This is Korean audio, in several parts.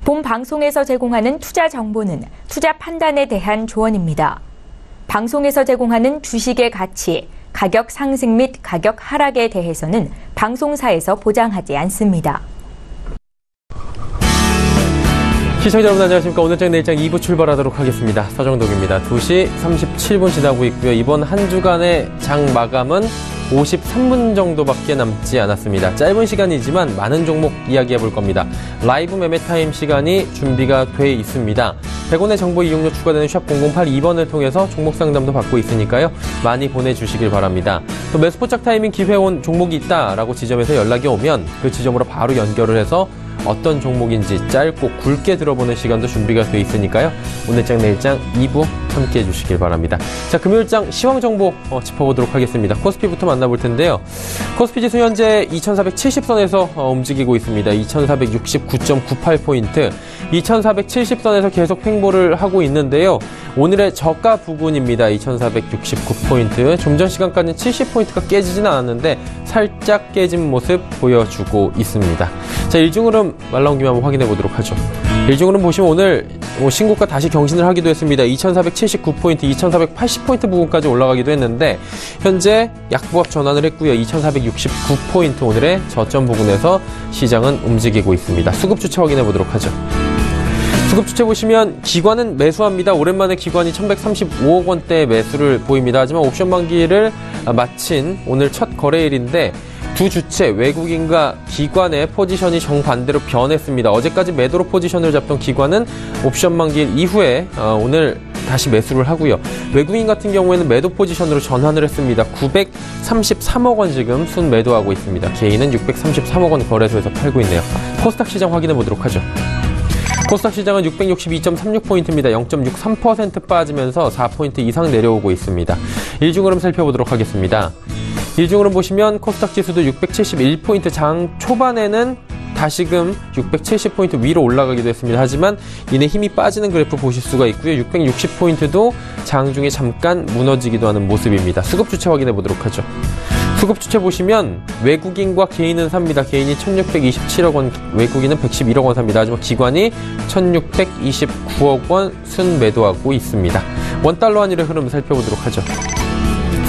본 방송에서 제공하는 투자 정보는 투자 판단에 대한 조언입니다. 방송에서 제공하는 주식의 가치, 가격 상승 및 가격 하락에 대해서는 방송사에서 보장하지 않습니다. 시청자 여러분 안녕하십니까. 오늘장 내일장 2부 출발하도록 하겠습니다. 서정덕입니다. 2시 37분 지나고 있고요. 이번 한 주간의 장 마감은 53분 정도밖에 남지 않았습니다. 짧은 시간이지만 많은 종목 이야기해 볼 겁니다. 라이브 매매 타임 시간이 준비가 돼 있습니다. 100원의 정보 이용료 추가되는 샵 0082번을 통해서 종목 상담도 받고 있으니까요. 많이 보내주시길 바랍니다. 또 매수포착 타이밍 기회 온 종목이 있다라고 지점에서 연락이 오면 그 지점으로 바로 연결을 해서 어떤 종목인지 짧고 굵게 들어보는 시간도 준비가 돼 있으니까요. 오늘장 내일장 2부 함께 해주시길 바랍니다. 자, 금요일장 시황 정보 짚어보도록 하겠습니다. 코스피부터 만나볼 텐데요. 코스피 지수 현재 2470선에서 움직이고 있습니다. 2469.98포인트, 2470선에서 계속 횡보를 하고 있는데요. 오늘의 저가 부근입니다. 2469포인트. 좀 전 시간까지는 70포인트가 깨지진 않았는데 살짝 깨진 모습 보여주고 있습니다. 자, 일중흐름 말 나온 김에 한번 확인해 보도록 하죠. 일중흐름 보시면 오늘 신고가 다시 경신을 하기도 했습니다. 2479포인트, 2480포인트 부분까지 올라가기도 했는데 현재 약보합 전환을 했고요. 2469포인트 오늘의 저점 부근에서 시장은 움직이고 있습니다. 수급 주체 확인해 보도록 하죠. 수급 주체 보시면 기관은 매수합니다. 오랜만에 기관이 1135억 원대 매수를 보입니다. 하지만 옵션 만기를 마친 오늘 첫 거래일인데 두 주체 외국인과 기관의 포지션이 정반대로 변했습니다. 어제까지 매도로 포지션을 잡던 기관은 옵션 만기일 이후에 오늘 다시 매수를 하고요. 외국인 같은 경우에는 매도 포지션으로 전환을 했습니다. 933억 원 지금 순 매도하고 있습니다. 개인은 633억 원 거래소에서 팔고 있네요. 코스닥 시장 확인해 보도록 하죠. 코스닥 시장은 662.36포인트입니다. 0.63% 빠지면서 4포인트 이상 내려오고 있습니다. 일중흐름 살펴보도록 하겠습니다. 일중흐름 보시면 코스닥 지수도 671포인트, 장 초반에는 다시금 670포인트 위로 올라가기도 했습니다. 하지만 이내 힘이 빠지는 그래프 보실 수가 있고요. 660포인트도 장 중에 잠깐 무너지기도 하는 모습입니다. 수급 주체 확인해 보도록 하죠. 수급 주체 보시면 외국인과 개인은 삽니다. 개인이 1627억 원, 외국인은 111억 원 삽니다. 하지만 기관이 1629억 원 순 매도하고 있습니다. 원달러 환율의 흐름 살펴보도록 하죠.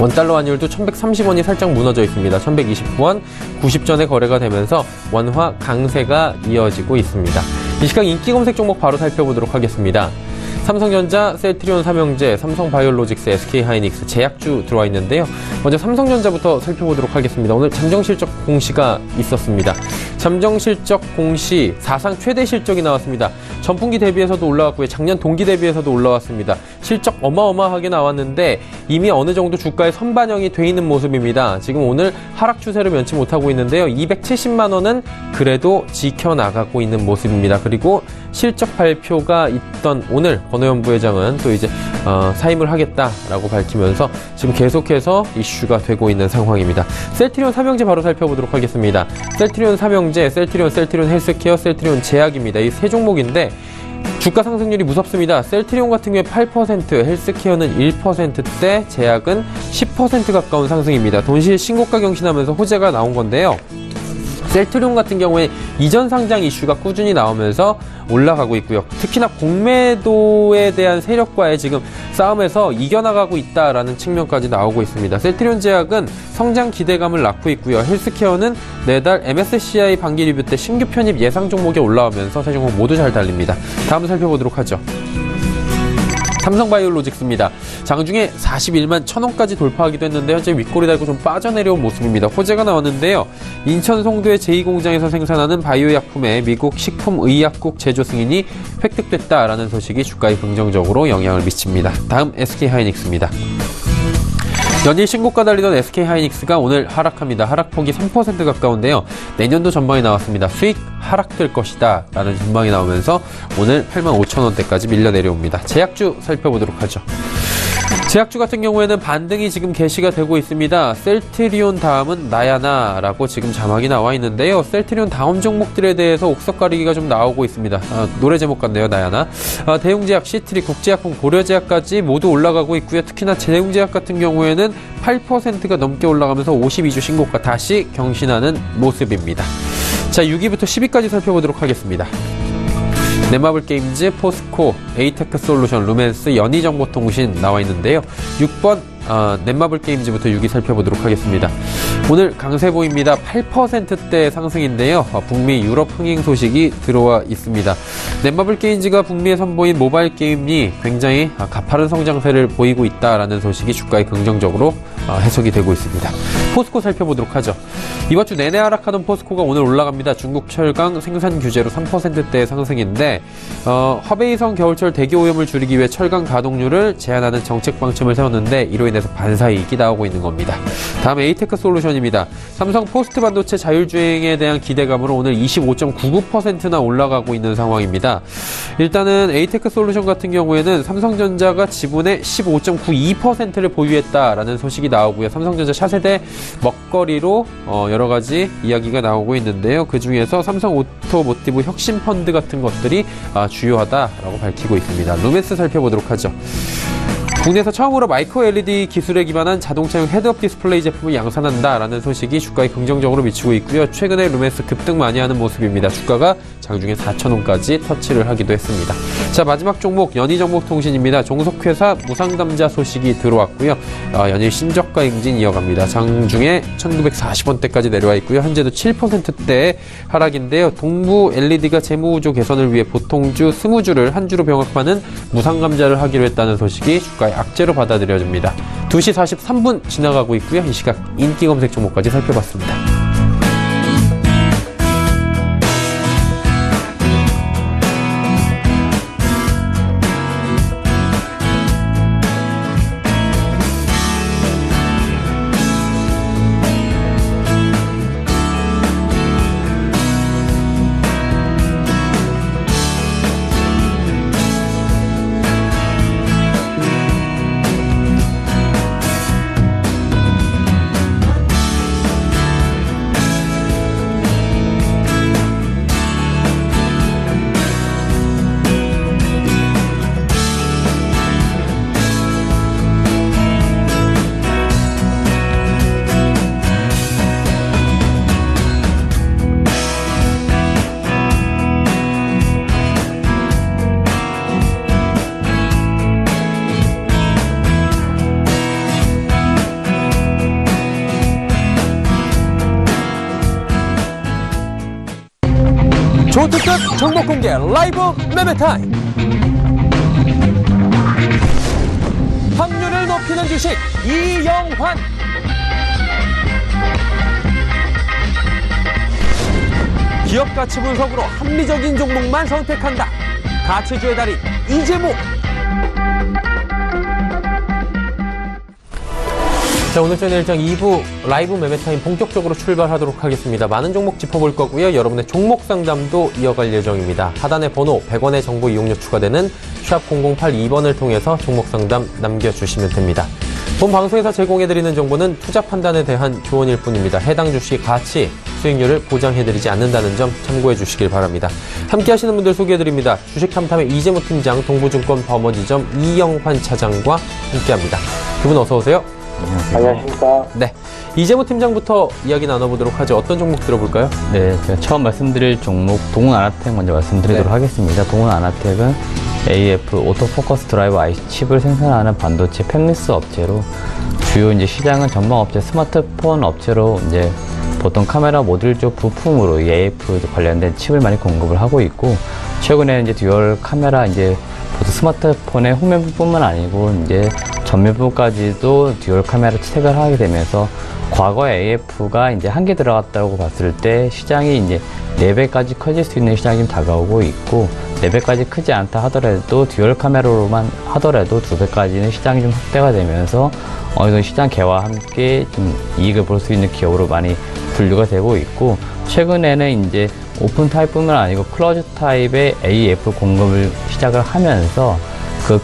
원달러 환율도 1130원이 살짝 무너져 있습니다. 1129원 90전에 거래가 되면서 원화 강세가 이어지고 있습니다. 이 시각 인기 검색 종목 바로 살펴보도록 하겠습니다. 삼성전자, 셀트리온 삼형제, 삼성바이오로직스, SK하이닉스, 제약주 들어와 있는데요. 먼저 삼성전자부터 살펴보도록 하겠습니다. 오늘 잠정실적 공시가 있었습니다. 잠정실적 공시 사상 최대 실적이 나왔습니다. 전분기 대비해서도 올라왔고요. 작년 동기 대비해서도 올라왔습니다. 실적 어마어마하게 나왔는데 이미 어느 정도 주가에 선반영이 돼 있는 모습입니다. 지금 오늘 하락 추세를 면치 못하고 있는데요. 270만 원은 그래도 지켜나가고 있는 모습입니다. 그리고 실적 발표가 있던 오늘 권오현 부회장은 또 이제 사임을 하겠다라고 밝히면서 지금 계속해서 이슈가 되고 있는 상황입니다. 셀트리온 삼형제 바로 살펴보도록 하겠습니다. 셀트리온 삼형제, 셀트리온 헬스케어, 셀트리온 제약입니다. 이 세 종목인데 주가 상승률이 무섭습니다. 셀트리온 같은 경우에 8%, 헬스케어는 1%대, 제약은 10% 가까운 상승입니다. 동시에 신고가 경신하면서 호재가 나온 건데요. 셀트리온 같은 경우에 이전 상장 이슈가 꾸준히 나오면서 올라가고 있고요. 특히나 공매도에 대한 세력과의 지금 싸움에서 이겨나가고 있다라는 측면까지 나오고 있습니다. 셀트리온 제약은 성장 기대감을 낳고 있고요. 헬스케어는 내달 MSCI 반기 리뷰 때 신규 편입 예상 종목에 올라오면서 세 종목 모두 잘 달립니다. 다음 살펴보도록 하죠. 삼성바이오로직스입니다. 장중에 41만 1,000원까지 돌파하기도 했는데 현재 윗골이 달고 좀 빠져내려온 모습입니다. 호재가 나왔는데요. 인천 송도의 제2공장에서 생산하는 바이오약품의 미국 식품의약국 제조 승인이 획득됐다라는 소식이 주가에 긍정적으로 영향을 미칩니다. 다음 SK하이닉스입니다. 연일 신고가 달리던 SK하이닉스가 오늘 하락합니다. 하락폭이 3% 가까운데요. 내년도 전망이 나왔습니다. 수익 하락될 것이다 라는 전망이 나오면서 오늘 85,000원대까지 밀려 내려옵니다. 제약주 살펴보도록 하죠. 제약주 같은 경우에는 반등이 지금 개시가 되고 있습니다. 셀트리온 다음은 나야나라고 지금 자막이 나와 있는데요. 셀트리온 다음 종목들에 대해서 옥석 가리기가 좀 나오고 있습니다. 노래 제목 같네요. 나야나. 대웅제약, 시트리, 국제약품, 고려제약까지 모두 올라가고 있고요. 특히나 대웅제약 같은 경우에는 8%가 넘게 올라가면서 52주 신고가 다시 경신하는 모습입니다. 자, 6위부터 10위까지 살펴보도록 하겠습니다. 넷마블 게임즈, 포스코, 에이테크 솔루션, 루멘스, 연희정보통신 나와 있는데요. 6번 넷마블 게임즈부터 6위 살펴보도록 하겠습니다. 오늘 강세 보입니다. 8%대 상승인데요. 북미 유럽 흥행 소식이 들어와 있습니다. 넷마블 게임즈가 북미에 선보인 모바일 게임이 굉장히 가파른 성장세를 보이고 있다라는 소식이 주가에 긍정적으로 해석이 되고 있습니다. 포스코 살펴보도록 하죠. 이번 주 내내 하락하던 포스코가 오늘 올라갑니다. 중국 철강 생산 규제로 3%대 상승인데 화베이성 겨울철 대기 오염을 줄이기 위해 철강 가동률을 제한하는 정책 방침을 세웠는데 이로 인해서 반사이익이 나오고 있는 겁니다. 다음 에이테크 솔루션입니다. 삼성 포스트 반도체 자율주행에 대한 기대감으로 오늘 25.99%나 올라가고 있는 상황입니다. 일단은 에이테크 솔루션 같은 경우에는 삼성전자가 지분의 15.92%를 보유했다라는 소식이 나오고요. 삼성전자 차세대 먹거리로 여러 가지 이야기가 나오고 있는데요. 그 중에서 삼성 오토모티브 혁신 펀드 같은 것들이 주요하다라고 밝히고 있습니다. 루멘스 살펴보도록 하죠. 국내에서 처음으로 마이크로 LED 기술에 기반한 자동차용 헤드업 디스플레이 제품을 양산한다라는 소식이 주가에 긍정적으로 미치고 있고요. 최근에 루멘스 급등 많이 하는 모습입니다. 주가가 장중에 4,000원까지 터치를 하기도 했습니다. 자, 마지막 종목 연희정보통신입니다. 종속회사 무상담자 소식이 들어왔고요. 연일 신저가 행진 이어갑니다. 장중에 1,940원대까지 내려와 있고요. 현재도 7%대 하락인데요. 동부 LED가 재무구조 개선을 위해 보통주 20주를 한 주로 병합하는 무상감자를 하기로 했다는 소식이 주가의 악재로 받아들여집니다. 2시 43분 지나가고 있고요. 이 시각 인기 검색 종목까지 살펴봤습니다. 초특급 종목 공개 라이브 매매타임. 확률을 높이는 주식 이영환. 기업 가치 분석으로 합리적인 종목만 선택한다. 가치주의 달인 이재모. 자, 오늘 저희는 일정 2부 라이브 매매타임 본격적으로 출발하도록 하겠습니다. 많은 종목 짚어볼 거고요. 여러분의 종목 상담도 이어갈 예정입니다. 하단의 번호 100원의 정보 이용료 추가되는 샵 0082번을 통해서 종목 상담 남겨주시면 됩니다. 본 방송에서 제공해드리는 정보는 투자 판단에 대한 조언일 뿐입니다. 해당 주식 가치, 수익률을 보장해드리지 않는다는 점 참고해 주시길 바랍니다. 함께 하시는 분들 소개해드립니다. 주식탐탐의 이재모 팀장, 동부증권 버머지점 이영환 차장과 함께합니다. 두 분 어서 오세요. 안녕하십니까. 네, 이재모 팀장부터 이야기 나눠보도록 하죠. 어떤 종목 들어볼까요? 네, 제가 처음 말씀드릴 종목 동훈아나텍 먼저 말씀드리도록 하겠습니다. 동훈아나텍은 AF 오토포커스 드라이버 IC 칩을 생산하는 반도체 팹리스 업체로 주요 이제 시장은 전방업체 스마트폰 업체로 이제 보통 카메라 모듈 쪽 부품으로 이 AF 관련된 칩을 많이 공급을 하고 있고, 최근에 이제 듀얼 카메라 이제 보통 스마트폰의 후면부뿐만 아니고 이제 전면부까지도 듀얼 카메라 채택을 하게 되면서 과거에 AF가 이제 한계 들어갔다고 봤을 때 시장이 이제 4배까지 커질 수 있는 시장이 좀 다가오고 있고, 4배까지 크지 않다 하더라도 듀얼 카메라로만 하더라도 2배까지는 시장이 좀 확대가 되면서 어느 정도 시장 개와 함께 좀 이익을 볼 수 있는 기업으로 많이 분류가 되고 있고, 최근에는 이제 오픈 타입뿐만 아니고 클로즈 타입의 AF 공급을 시작을 하면서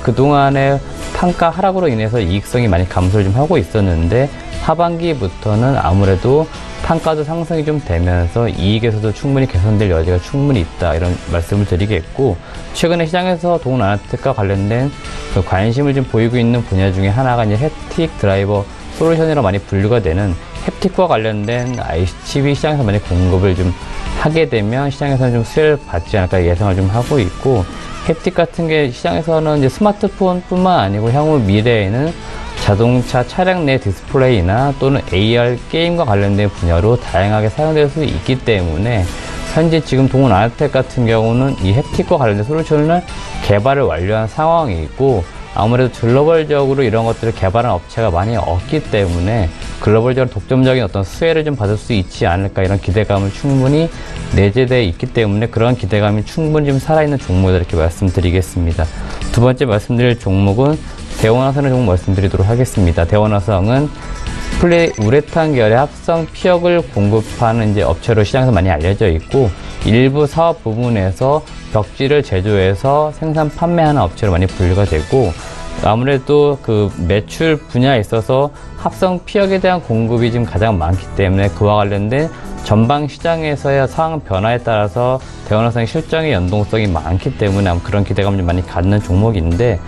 그동안의 판가 하락으로 인해서 이익성이 많이 감소를 좀 하고 있었는데, 하반기부터는 아무래도 판가도 상승이 좀 되면서 이익에서도 충분히 개선될 여지가 충분히 있다, 이런 말씀을 드리겠고, 최근에 시장에서 동훈아나텍과 관련된 관심을 좀 보이고 있는 분야 중에 하나가 이제 햅틱 드라이버 솔루션이라 많이 분류가 되는 햅틱과 관련된 IC 칩이 시장에서 많이 공급을 좀 하게 되면 시장에서는 좀 수혜를 받지 않을까 예상을 좀 하고 있고, 햅틱 같은 게 시장에서는 이제 스마트폰뿐만 아니고 향후 미래에는 자동차 차량 내 디스플레이나 또는 AR 게임과 관련된 분야로 다양하게 사용될 수 있기 때문에 현재 지금 동원 아나텍 같은 경우는 이 햅틱과 관련된 솔루션을 개발을 완료한 상황이고, 아무래도 글로벌적으로 이런 것들을 개발한 업체가 많이 없기 때문에 글로벌적으로 독점적인 어떤 수혜를 좀 받을 수 있지 않을까, 이런 기대감을 충분히 내재되어 있기 때문에 그런 기대감이 충분히 좀 살아있는 종목이다, 이렇게 말씀드리겠습니다. 두 번째 말씀드릴 종목은 대원화성의 종목 말씀드리도록 하겠습니다. 대원화성은 폴리우레탄 계열의 합성 피혁을 공급하는 이제 업체로 시장에서 많이 알려져 있고, 일부 사업 부분에서 벽지를 제조해서 생산 판매하는 업체로 많이 분류가 되고, 아무래도 그 매출 분야에 있어서 합성 피혁에 대한 공급이 지금 가장 많기 때문에 그와 관련된 전방 시장에서의 상황 변화에 따라서 대원화성의 실적의 연동성이 많기 때문에 그런 기대감을 좀 많이 갖는 종목인데,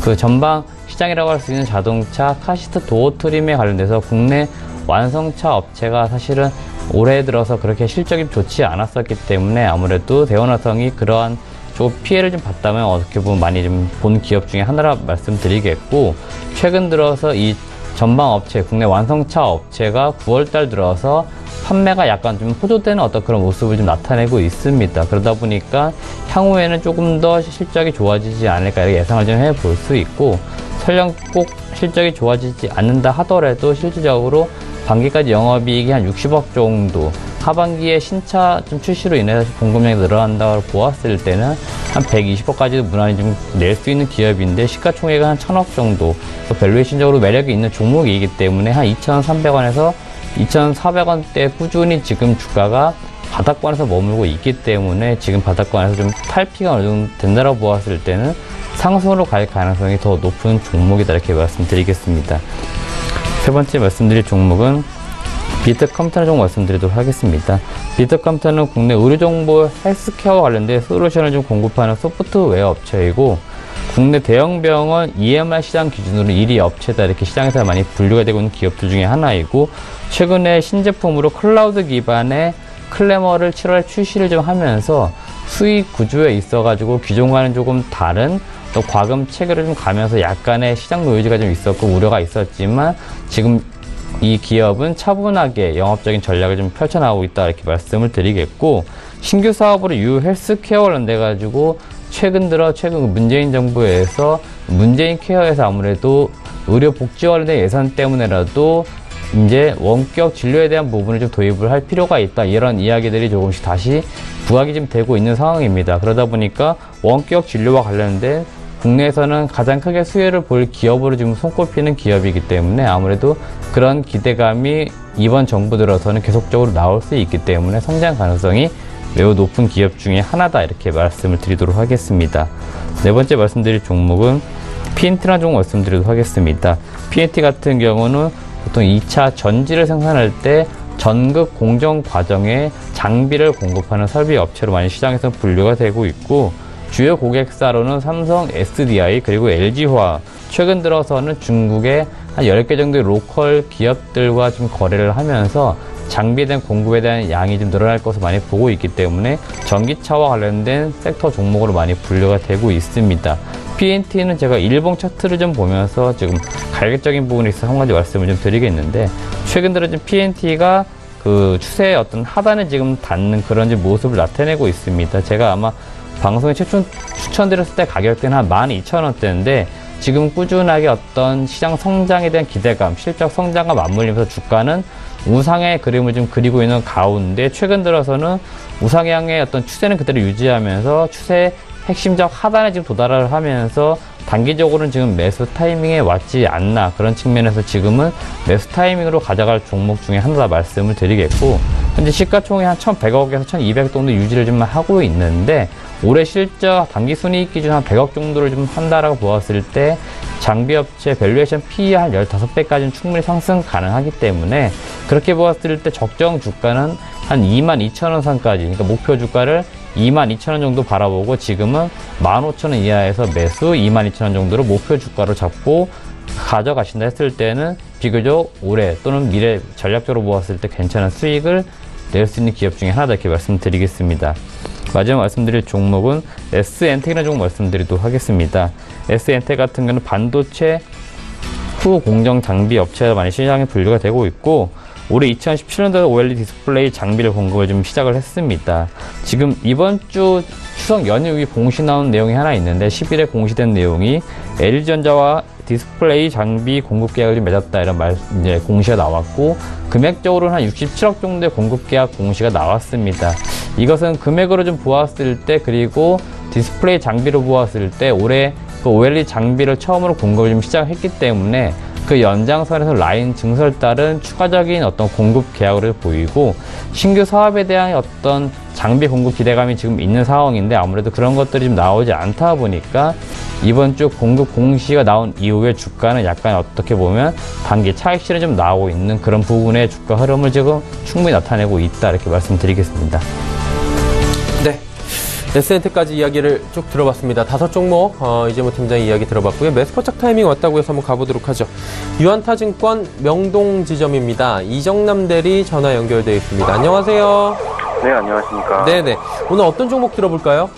그 전방 시장이라고 할 수 있는 자동차 카시트 도어 트림에 관련돼서 국내 완성차 업체가 사실은 올해 들어서 그렇게 실적이 좋지 않았었기 때문에 아무래도 대원화성이 그러한 좀 피해를 좀 봤다면 어떻게 보면 많이 좀 본 기업 중에 하나라 말씀드리겠고, 최근 들어서 이 전방 업체, 국내 완성차 업체가 9월달 들어서 판매가 약간 좀 호조되는 어떤 그런 모습을 좀 나타내고 있습니다. 그러다 보니까 향후에는 조금 더 실적이 좋아지지 않을까, 이렇게 예상을 좀 해볼 수 있고, 설령 꼭 실적이 좋아지지 않는다 하더라도 실질적으로 반기까지 영업이익이 한 60억 정도, 하반기에 신차 좀 출시로 인해서 공급량이 늘어난다고 보았을 때는 한 120억까지도 무난히 좀 낼 수 있는 기업인데, 시가총액은 한 1000억 정도, 밸류에이션적으로 매력이 있는 종목이기 때문에 한 2,300원에서 2,400원대 꾸준히 지금 주가가 바닥권에서 머물고 있기 때문에 지금 바닥권에서 좀 탈피가 어느 정도 된다고 보았을 때는 상승으로 갈 가능성이 더 높은 종목이다, 이렇게 말씀드리겠습니다. 세 번째 말씀드릴 종목은 비트컴퓨터 종목 말씀드리도록 하겠습니다. 비트컴퓨터는 국내 의료정보 헬스케어와 관련된 솔루션을 좀 공급하는 소프트웨어 업체이고, 국내 대형 병원 EMR 시장 기준으로 1위 업체다, 이렇게 시장에서 많이 분류가 되고 있는 기업들 중에 하나이고, 최근에 신제품으로 클라우드 기반의 클래머를 7월에 출시를 좀 하면서 수익 구조에 있어가지고 기존과는 조금 다른 또 과금 체계를 좀 가면서 약간의 시장 노이즈가 좀 있었고 우려가 있었지만, 지금 이 기업은 차분하게 영업적인 전략을 좀 펼쳐나가고 있다, 이렇게 말씀을 드리겠고, 신규 사업으로 유 헬스케어 관련돼 가지고 최근 문재인 정부에서 문재인 케어에서 아무래도 의료 복지 관련된 예산 때문에라도 이제 원격 진료에 대한 부분을 좀 도입을 할 필요가 있다, 이런 이야기들이 조금씩 다시 부각이 좀 되고 있는 상황입니다. 그러다 보니까 원격 진료와 관련된 국내에서는 가장 크게 수혜를 볼 기업으로 지금 손꼽히는 기업이기 때문에 아무래도 그런 기대감이 이번 정부 들어서는 계속적으로 나올 수 있기 때문에 성장 가능성이 매우 높은 기업 중에 하나다, 이렇게 말씀을 드리도록 하겠습니다. 네 번째 말씀드릴 종목은 PNT라는 종목 말씀드리도록 하겠습니다. PNT 같은 경우는 보통 2차 전지를 생산할 때 전극 공정 과정에 장비를 공급하는 설비 업체로 많이 시장에서 분류가 되고 있고, 주요 고객사로는 삼성, SDI, 그리고 LG화학, 최근 들어서는 중국의 한 10개 정도의 로컬 기업들과 좀 거래를 하면서 장비에 대한 공급에 대한 양이 좀 늘어날 것으로 많이 보고 있기 때문에 전기차와 관련된 섹터 종목으로 많이 분류가 되고 있습니다. PNT는 제가 일봉 차트를 좀 보면서 지금 가격적인 부분에 있어서 한 가지 말씀을 좀 드리겠는데, 최근 들어 좀 PNT가 그 추세의 어떤 하단에 지금 닿는 그런 모습을 나타내고 있습니다. 제가 아마 방송에 추천드렸을 때 가격대는 한 12,000원대인데 지금 꾸준하게 어떤 시장 성장에 대한 기대감, 실적 성장과 맞물리면서 주가는 우상의 그림을 좀 그리고 있는 가운데, 최근 들어서는 우상향의 어떤 추세는 그대로 유지하면서 추세의 핵심적 하단에 지금 도달을 하면서 단기적으로는 지금 매수 타이밍에 왔지 않나, 그런 측면에서 지금은 매수 타이밍으로 가져갈 종목 중에 하나다 말씀을 드리겠고, 현재 시가총액 한 1,100억에서 1,200억 정도 유지를 좀 하고 있는데, 올해 실적 단기 순이익 기준 한 100억 정도를 좀 한다라고 보았을 때 장비업체 밸류에이션 PE 한 15배까지는 충분히 상승 가능하기 때문에, 그렇게 보았을 때 적정 주가는 한 22,000원 선까지, 그러니까 목표 주가를 22,000원 정도 바라보고 지금은 15,000원 이하에서 매수 22,000원 정도로 목표 주가로 잡고 가져가신다 했을 때는 비교적 올해 또는 미래 전략적으로 보았을 때 괜찮은 수익을 낼 수 있는 기업 중에 하나다 이렇게 말씀드리겠습니다. 마지막 말씀드릴 종목은 S엔텍이라는 종목 말씀드리도록 하겠습니다. S엔텍 같은 경우는 반도체 후 공정 장비 업체가 많이 시장에 분류가 되고 있고, 올해 2017년도에 OLED 디스플레이 장비를 공급을 좀 시작을 했습니다. 지금 이번 주 추석 연휴 후 공시 나온 내용이 하나 있는데, 10일에 공시된 내용이 LG전자와 디스플레이 장비 공급 계약을 좀 맺었다 이런 이제 공시가 나왔고, 금액적으로는 한 67억 정도의 공급 계약 공시가 나왔습니다. 이것은 금액으로 좀 보았을 때, 그리고 디스플레이 장비로 보았을 때 올해 그 OLED 장비를 처음으로 공급을 좀 시작했기 때문에 그 연장선에서 라인 증설에 따른 추가적인 어떤 공급 계약을 보이고, 신규 사업에 대한 어떤 장비 공급 기대감이 지금 있는 상황인데, 아무래도 그런 것들이 좀 나오지 않다 보니까 이번 주 공급 공시가 나온 이후에 주가는 약간 어떻게 보면 단기 차익실이 좀 나오고 있는 그런 부분의 주가 흐름을 지금 충분히 나타내고 있다 이렇게 말씀드리겠습니다. 네. S엔텍까지 이야기를 쭉 들어봤습니다. 5종목 이재모 팀장의 이야기 들어봤고요. 매수포착 타이밍 왔다고 해서 한번 가보도록 하죠. 유한타증권 명동지점입니다. 이정남 대리 전화 연결되어 있습니다. 안녕하세요. 네, 안녕하십니까. 네네. 오늘 어떤 종목 들어볼까요?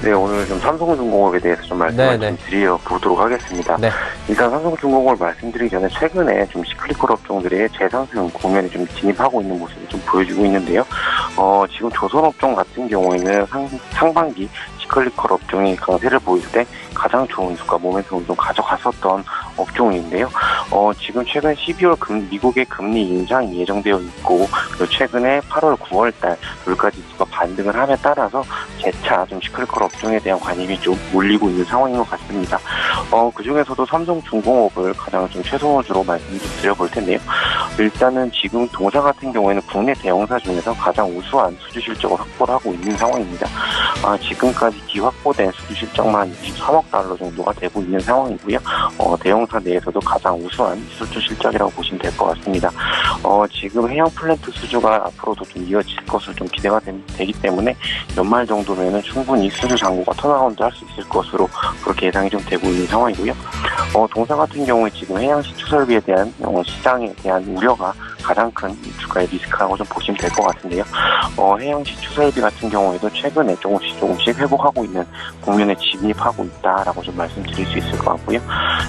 네, 오늘 좀 삼성중공업에 대해서 좀 말씀을 좀 드려보도록 하겠습니다. 네. 일단 삼성중공업을 말씀드리기 전에 최근에 좀 시클리컬 업종들의 재상승 국면에 좀 진입하고 있는 모습을 좀 보여주고 있는데요. 지금 조선업종 같은 경우에는 상반기 시클리컬 업종이 강세를 보일 때 가장 좋은 주가 모멘텀을 좀 가져갔었던 업종인데요. 지금 최근 12월 미국의 금리 인상이 예정되어 있고, 그리고 최근에 8월, 9월 달 물가 지수가 반등을 함에 따라서 재차 좀 시클리컬 업종에 대한 관심이 좀 몰리고 있는 상황인 것 같습니다. 그 중에서도 삼성중공업을 가장 좀 최선호주로 말씀 좀 드려볼 텐데요. 일단은 지금 동사 같은 경우에는 국내 대형사 중에서 가장 우수한 수주 실적을 확보를 하고 있는 상황입니다. 지금까지 기확보된 수주 실적만 23억 달러 정도가 되고 있는 상황이고요. 대형사 내에서도 가장 우수한 수주 실적이라고 보시면 될 것 같습니다. 지금 해양 플랜트 수주가 앞으로도 좀 이어질 것으로 좀 기대가 되기 때문에 연말 정도면은 충분히 수주 잔고가 턴어라운드 할 수 있을 것으로 그렇게 예상이 좀 되고 있는 상황이고요. 동사 같은 경우에 지금 해양 시추설비에 대한 시장에 대한 우려가 가장 큰 주가의 리스크라고 좀 보시면 될 것 같은데요. 해양 시추설비 같은 경우에도 최근에 조금씩 회복하고 있는 국면에 진입하고 있다라고 좀 말씀드릴 수 있을 것 같고요.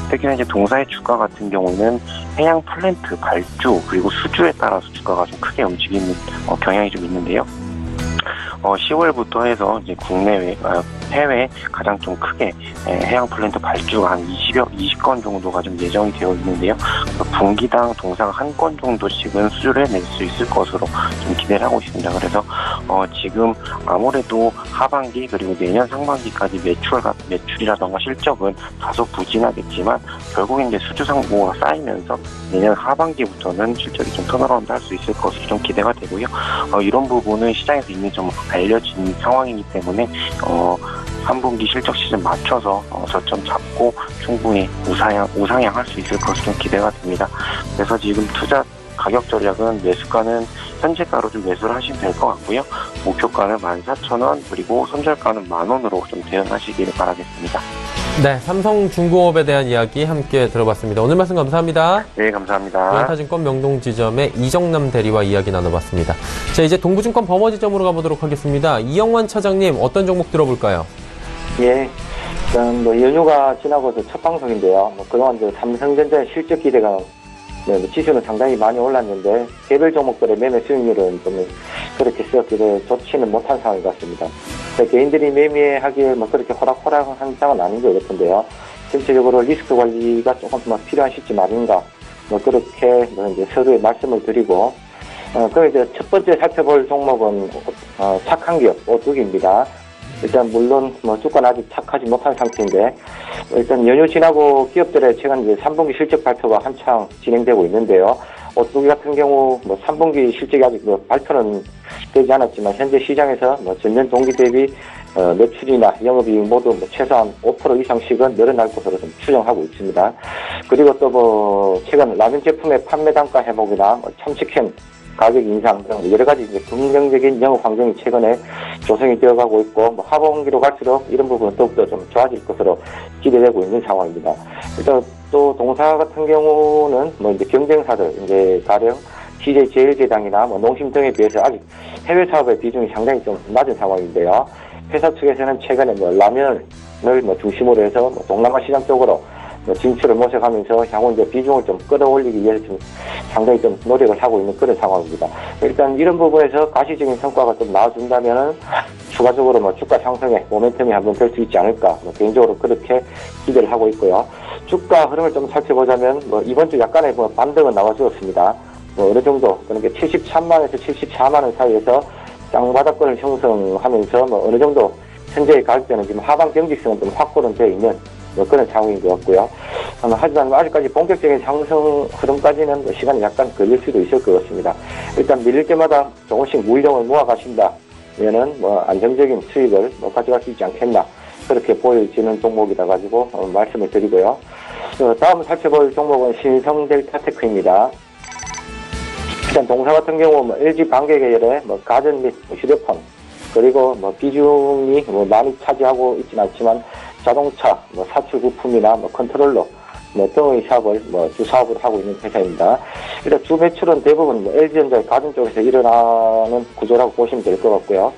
특히나 이제 동사의 주가 같은 경우는 해양 플랜트 발주 그리고 수주에 따라서 주가가 좀 크게 움직이는 경향이 좀 있는데요. 10월부터 해서 이제 국내외, 해외 가장 좀 크게 해양 플랜트 발주가 한 20건 정도가 좀 예정이 되어 있는데요. 분기당 동사가 한 건 정도씩은 수주를 해낼 수 있을 것으로 좀 기대를 하고 있습니다. 그래서 지금 아무래도 하반기 그리고 내년 상반기까지 매출이라던가 실적은 다소 부진하겠지만 결국 이제 수주 상고가 쌓이면서 내년 하반기부터는 실적이 좀 턴어라운드 할 수 있을 것으로 좀 기대가 되고요. 이런 부분은 시장에서 이미 좀 알려진 상황이기 때문에 3분기 실적 시즌 맞춰서 저점 잡고 충분히 우상향할 수 있을 것으로 좀 기대가 됩니다. 그래서 지금 투자 가격 전략은 매수가는 현재가로 좀 매수를 하시면 될 것 같고요. 목표가는 14,000원 그리고 손절가는 10,000원으로 좀 대응하시기를 바라겠습니다. 네, 삼성중공업에 대한 이야기 함께 들어봤습니다. 오늘 말씀 감사합니다. 네, 감사합니다. 유한타증권 명동지점의 이정남 대리와 이야기 나눠봤습니다. 자, 이제 동부증권 범어지점으로 가보도록 하겠습니다. 이영환 차장님, 어떤 종목 들어볼까요? 예, 일단 연휴가 지나고서 첫 방송인데요. 그동안 삼성전자의 실적 기대가 지수는 상당히 많이 올랐는데 개별 종목들의 매매 수익률은 좀 그렇게 썩기를 좋지는 못한 상황인 것 같습니다. 개인들이 매매하기에 그렇게 호락호락한 상황은 아닌 것 같은데요. 전체적으로 리스크 관리가 조금 필요한 시점 아닌가 그렇게 이제 서로의 말씀을 드리고 그럼 이제 첫 번째 살펴볼 종목은 착한 기업 오뚜기입니다. 일단 물론 주가는 아직 착하지 못한 상태인데 일단 연휴 지나고 기업들의 최근 이제 3분기 실적 발표가 한창 진행되고 있는데요. 오뚜기 같은 경우 3분기 실적이 아직 발표는 되지 않았지만 현재 시장에서 전년 동기 대비 매출이나 영업이익 모두 최소한 5% 이상씩은 늘어날 것으로 좀 추정하고 있습니다. 그리고 또 최근 라면 제품의 판매 단가 회복이나 참치캔 가격 인상 등 여러 가지 이제 긍정적인 영업 환경이 최근에 조성이 되어가고 있고 하반기로 갈수록 이런 부분은 더욱더 좀 좋아질 것으로 기대되고 있는 상황입니다. 일단 또 동사 같은 경우는 이제 경쟁사들 이제 가령 CJ제일제당이나 농심 등에 비해서 아직 해외 사업의 비중이 상당히 좀 낮은 상황인데요. 회사 측에서는 최근에 라면을 중심으로 해서 동남아 시장 쪽으로 진출을 모색하면서 향후 이제 비중을 좀 끌어올리기 위해서 좀 상당히 좀 노력을 하고 있는 그런 상황입니다. 일단 이런 부분에서 가시적인 성과가 좀 나와준다면은 추가적으로 주가 상승의 모멘텀이 한번 될 수 있지 않을까 개인적으로 그렇게 기대를 하고 있고요. 주가 흐름을 좀 살펴보자면 이번 주 약간의 반등은 나와주었습니다. 어느 정도 그러니까 73만에서 74만 원 사이에서 쌍바닥권을 형성하면서 어느 정도 현재의 가격대는 지금 하방 경직성은 좀 확보는 되어 있는 그런 상황인 것 같고요. 하지만 아직까지 본격적인 상승 흐름까지는 시간이 약간 걸릴 수도 있을 것 같습니다. 일단 밀릴 때마다 조금씩 물량을 모아가신다면은 안정적인 수익을 가져갈 수 있지 않겠나 그렇게 보여지는 종목이라 가지고 말씀을 드리고요. 다음 살펴볼 종목은 신성델타테크입니다. 일단 동사 같은 경우 LG 반개 계열의 가전 및 휴대폰 그리고 비중이 많이 차지하고 있지는 않지만 자동차, 사출 부품이나 컨트롤러 등의 사업을 주 사업을 하고 있는 회사입니다. 일단 주 매출은 대부분 LG전자의 가전 쪽에서 일어나는 구조라고 보시면 될 것 같고요.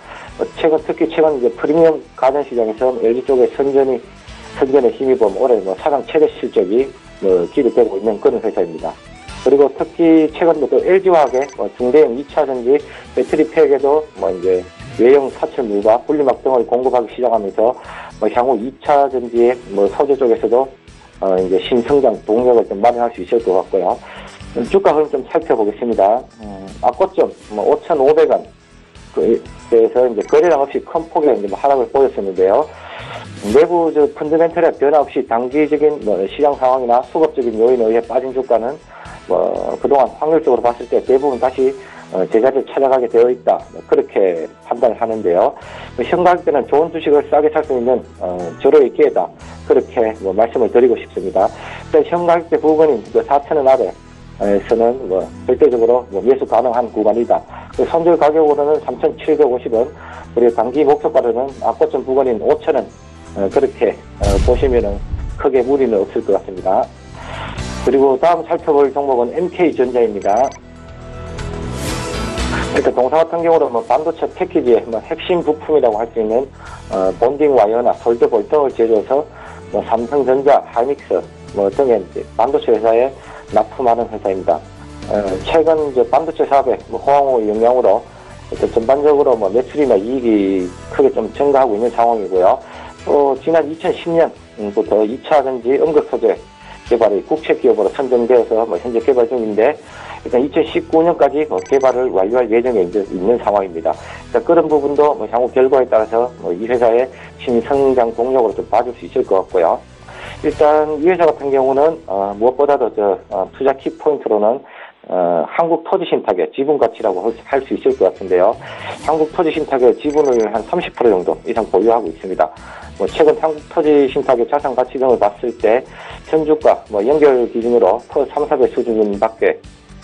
특히 최근 이제 프리미엄 가전 시장에서 LG 쪽의 선전에 힘입어 올해 사상 최대 실적이 기록되고 있는 그런 회사입니다. 그리고 특히 최근부터 LG화학의 중대형 2차 전지 배터리 팩에도 이제 외형 사철물과 분리막 등을 공급하기 시작하면서 향후 2차 전지의 소재 쪽에서도 이제 신성장 동력을 좀 마련할 수 있을 것 같고요. 주가 흐름 좀 살펴보겠습니다. 아꼬점 5,500원 그래서 이제 거래량 없이 큰 폭의 이제 하락을 보였었는데요. 내부 펀더멘털의 변화 없이 단기적인 시장 상황이나 수급적인 요인에 의해 빠진 주가는 그동안 확률적으로 봤을 때 대부분 다시 제자리를 찾아가게 되어 있다. 그렇게 판단을 하는데요. 현 가격대는 좋은 주식을 싸게 살 수 있는 절호의 기회다. 그렇게 말씀을 드리고 싶습니다. 현 가격대 부분인 4,000원 아래에서는 절대적으로 매수 가능한 구간이다. 선절 가격으로는 3,750원, 그리고 단기 목표가로는 아꼬점 부근인 5,000원 그렇게 보시면은 크게 무리는 없을 것 같습니다. 그리고 다음 살펴볼 종목은 MK전자입니다. 일단 동사 같은 경우는 반도체 패키지의 핵심 부품이라고 할 수 있는 본딩 와이어나 솔더볼 등을 제조해서 삼성전자, 하이닉스 등의 반도체 회사에 납품하는 회사입니다. 최근 이제 반도체 사업의 호황의 영향으로 전반적으로 매출이나 이익이 크게 좀 증가하고 있는 상황이고요. 또 지난 2010년부터 2차 전지 응급 소재 개발이 국책 기업으로 선정되어서 현재 개발 중인데 일단 2019년까지 개발을 완료할 예정에 있는 상황입니다. 그런 부분도 향후 결과에 따라서 이 회사의 신성장 동력으로 좀 봐줄 수 있을 것 같고요. 일단 이 회사 같은 경우는 무엇보다도 투자 키포인트로는 한국토지신탁의 지분 가치라고 할 수 있을 것 같은데요. 한국토지신탁의 지분을 한 30% 정도 이상 보유하고 있습니다. 최근 한국토지신탁의 자산 가치 등을 봤을 때 현주가 연결 기준으로 퍼 3,400 수준밖에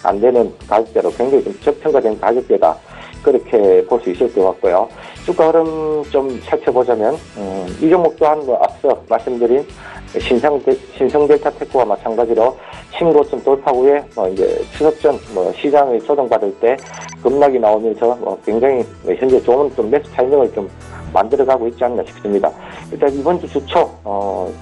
안 되는 가격대로 굉장히 좀 저평가된 가격대다. 그렇게 볼 수 있을 것 같고요. 주가 흐름 좀 살펴보자면 이 종목 또한 앞서 말씀드린 신성델타테크와 마찬가지로 신고점 돌파 후에 이제 추석 전 시장을 조정받을 때 급락이 나오면서 굉장히 현재 좋은 좀 매수 타이밍을 좀 만들어가고 있지 않나 싶습니다. 일단 이번 주 주초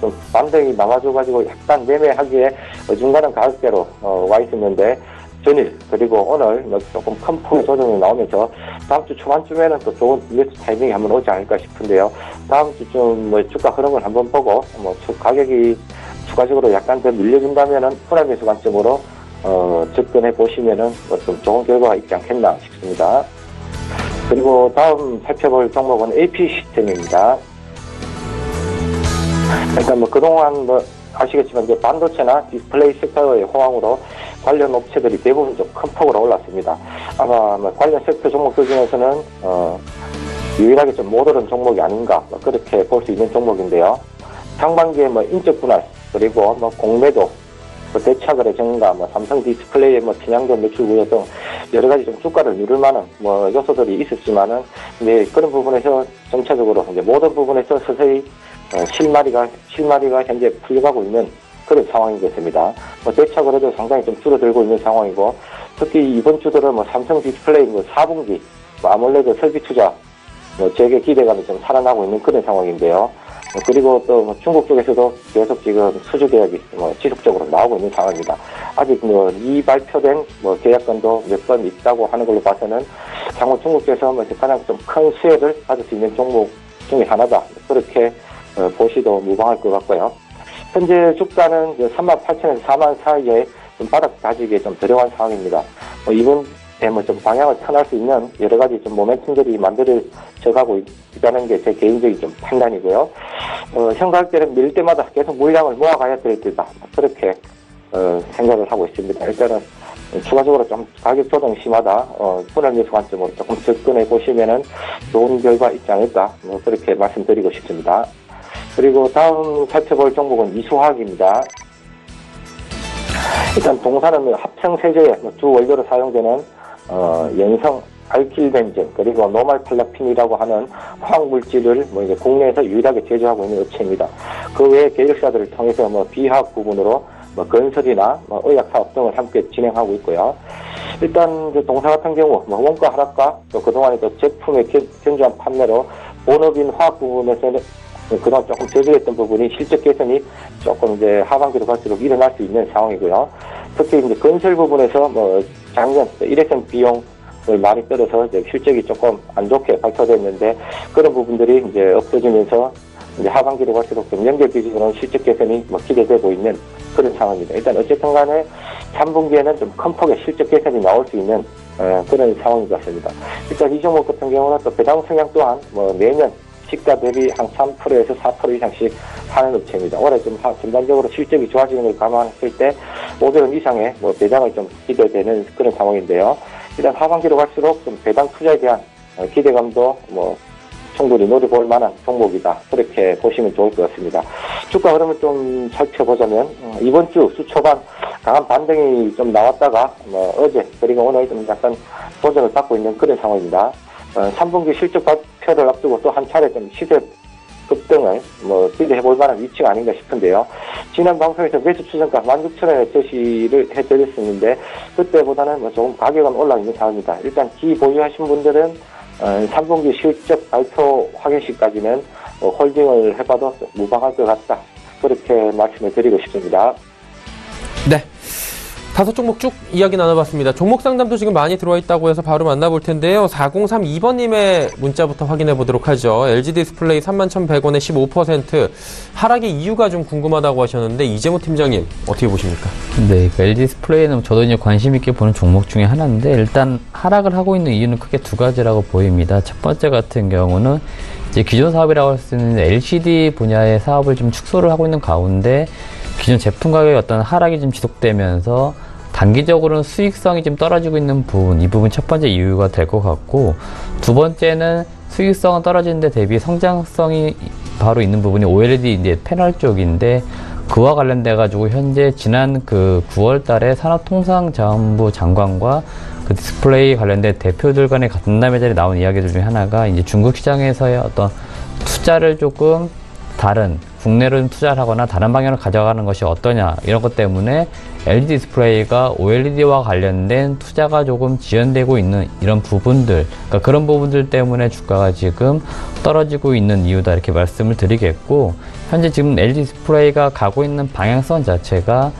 좀 반등이 나와줘가지고 약간 매매하기에 어중간한 가격대로 와 있었는데 전일 그리고 오늘 조금 큰 폭의 조정이 나오면서 다음 주 초반쯤에는 또 좋은 매수 타이밍이 한번 오지 않을까 싶은데요. 다음 주쯤 주가 흐름을 한번 보고 가격이 추가적으로 약간 더 밀려준다면은 분할 매수 관점으로 접근해 보시면은 좀 좋은 결과가 있지 않겠나 싶습니다. 그리고 다음 살펴볼 종목은 AP 시스템입니다. 일단 그동안 아시겠지만 이제 반도체나 디스플레이 섹터의 호황으로 관련 업체들이 대부분 좀 큰 폭으로 올랐습니다. 아마 관련 섹터 종목들 중에서는 유일하게 좀 못 오른 종목이 아닌가 그렇게 볼 수 있는 종목인데요. 상반기에 인적 분할 그리고 공매도 대차거래 증가 삼성 디스플레이의 친환경 매출 구조 등 여러 가지 좀 주가를 누를 만한 요소들이 있었지만은 이제 그런 부분에서 전체적으로 이제 모든 부분에서 서서히 실마리가 현재 풀려가고 있는 그런 상황이겠습니다. 대차거래도 상당히 좀 줄어들고 있는 상황이고 특히 이번 주 들어 삼성 디스플레이 4분기 아몰레드 설비 투자 재개 기대감이 좀 살아나고 있는 그런 상황인데요. 그리고 또 중국 쪽에서도 계속 지금 수주 계약이 지속적으로 나오고 있는 상황입니다. 아직 이 발표된 계약건도 몇 건 있다고 하는 걸로 봐서는 향후 중국 쪽에서 가장 좀 큰 수혜를 받을 수 있는 종목 중에 하나다. 그렇게 보시도 무방할 것 같고요. 현재 주가는 38,000에서 4만 사이에 좀 바닥 다지기에 좀 들어간 상황입니다. 이번 좀 방향을 편할 수 있는 여러 가지 좀 모멘텀들이 만들어져 가고 있다는 게 제 개인적인 좀 판단이고요. 생각할 때는 밀 때마다 계속 물량을 모아가야 될 때다. 그렇게 생각을 하고 있습니다. 일단은 추가적으로 좀 가격 조정이 심하다. 분할 관점으로 조금 접근해 보시면은 좋은 결과 있지 않을까. 그렇게 말씀드리고 싶습니다. 그리고 다음 살펴볼 종목은 이수화학입니다. 일단 동사는 합성 세제의 주 원료로 사용되는 연성 알킬벤젠 그리고 노말팔라핀이라고 하는 화학 물질을 이제 국내에서 유일하게 제조하고 있는 업체입니다. 그 외에 계열사들을 통해서 비화학 부분으로 건설이나 의약 사업 등을 함께 진행하고 있고요. 일단 동사 같은 경우 원가 하락과 또 그동안에 또 제품의 견조한 판매로 본업인 화학 부분에서는 그동안 조금 저조했던 부분이 실적 개선이 조금 이제 하반기로 갈수록 일어날 수 있는 상황이고요. 특히 이제 건설 부분에서 작년 일회성 비용을 많이 떨어서 이제 실적이 조금 안 좋게 발표됐는데 그런 부분들이 이제 없어지면서 이제 하반기로 갈수록 좀 연결 기준으로 실적 개선이 기대되고 있는 그런 상황입니다. 일단 어쨌든 간에 3분기에는 좀 큰 폭의 실적 개선이 나올 수 있는 그런 상황인 것 같습니다. 일단 이 종목 같은 경우는 또 배당 성향 또한 매년 시가 대비 한 3%에서 4% 이상씩 하는 업체입니다. 올해 좀 전반적으로 실적이 좋아지는 걸 감안했을 때 500원 이상의 배당을 좀 기대되는 그런 상황인데요. 일단 하반기로 갈수록 좀 배당 투자에 대한 기대감도 충분히 노려볼 만한 종목이다. 그렇게 보시면 좋을 것 같습니다. 주가 흐름을 좀 살펴보자면 이번 주 수 초반 강한 반등이 좀 나왔다가 어제 그리고 오늘 좀 약간 도전을 받고 있는 그런 상황입니다. 3분기 실적 발표를 앞두고 또 한 차례 좀 시세 급등을 기대해볼 만한 위치가 아닌가 싶은데요. 지난 방송에서 매수 추정가 16,000원에 제시를 해드렸었는데 그때보다는 조금 가격은 올라 있는 상황입니다. 일단 기 보유하신 분들은 3분기 실적 발표 확인 시까지는 홀딩을 해봐도 무방할 것 같다. 그렇게 말씀을 드리고 싶습니다. 네. 5종목 쭉 이야기 나눠봤습니다. 종목 상담도 지금 많이 들어와 있다고 해서 바로 만나볼 텐데요. 4032번님의 문자부터 확인해 보도록 하죠. LG 디스플레이 31,100원에 15% 하락의 이유가 좀 궁금하다고 하셨는데 이재모 팀장님 어떻게 보십니까? 네, LG 디스플레이는 저도 이제 관심 있게 보는 종목 중에 하나인데 일단 하락을 하고 있는 이유는 크게 두 가지라고 보입니다. 첫 번째 같은 경우는 이제 기존 사업이라고 할 수 있는 LCD 분야의 사업을 좀 축소를 하고 있는 가운데 기존 제품 가격의 어떤 하락이 좀 지속되면서 단기적으로는 수익성이 좀 떨어지고 있는 부분, 이 부분 첫 번째 이유가 될 것 같고, 두 번째는 수익성은 떨어지는데 대비 성장성이 바로 있는 부분이 OLED 이제 패널 쪽인데 그와 관련돼 가지고 현재 지난 그 9월 달에 산업통상자원부 장관과 그 디스플레이 관련된 대표들 간의 간담회 자리에 나온 이야기들 중에 하나가 이제 중국 시장에서의 어떤 투자를 조금 다른 국내로 투자를 하거나 다른 방향으로 가져가는 것이 어떠냐 이런 것 때문에 LG 디스플레이가 OLED와 관련된 투자가 조금 지연되고 있는 이런 부분들, 그러니까 그런 부분들 때문에 주가가 지금 떨어지고 있는 이유다 이렇게 말씀을 드리겠고, 현재 지금 LG 디스플레이가 가고 있는 방향성 자체가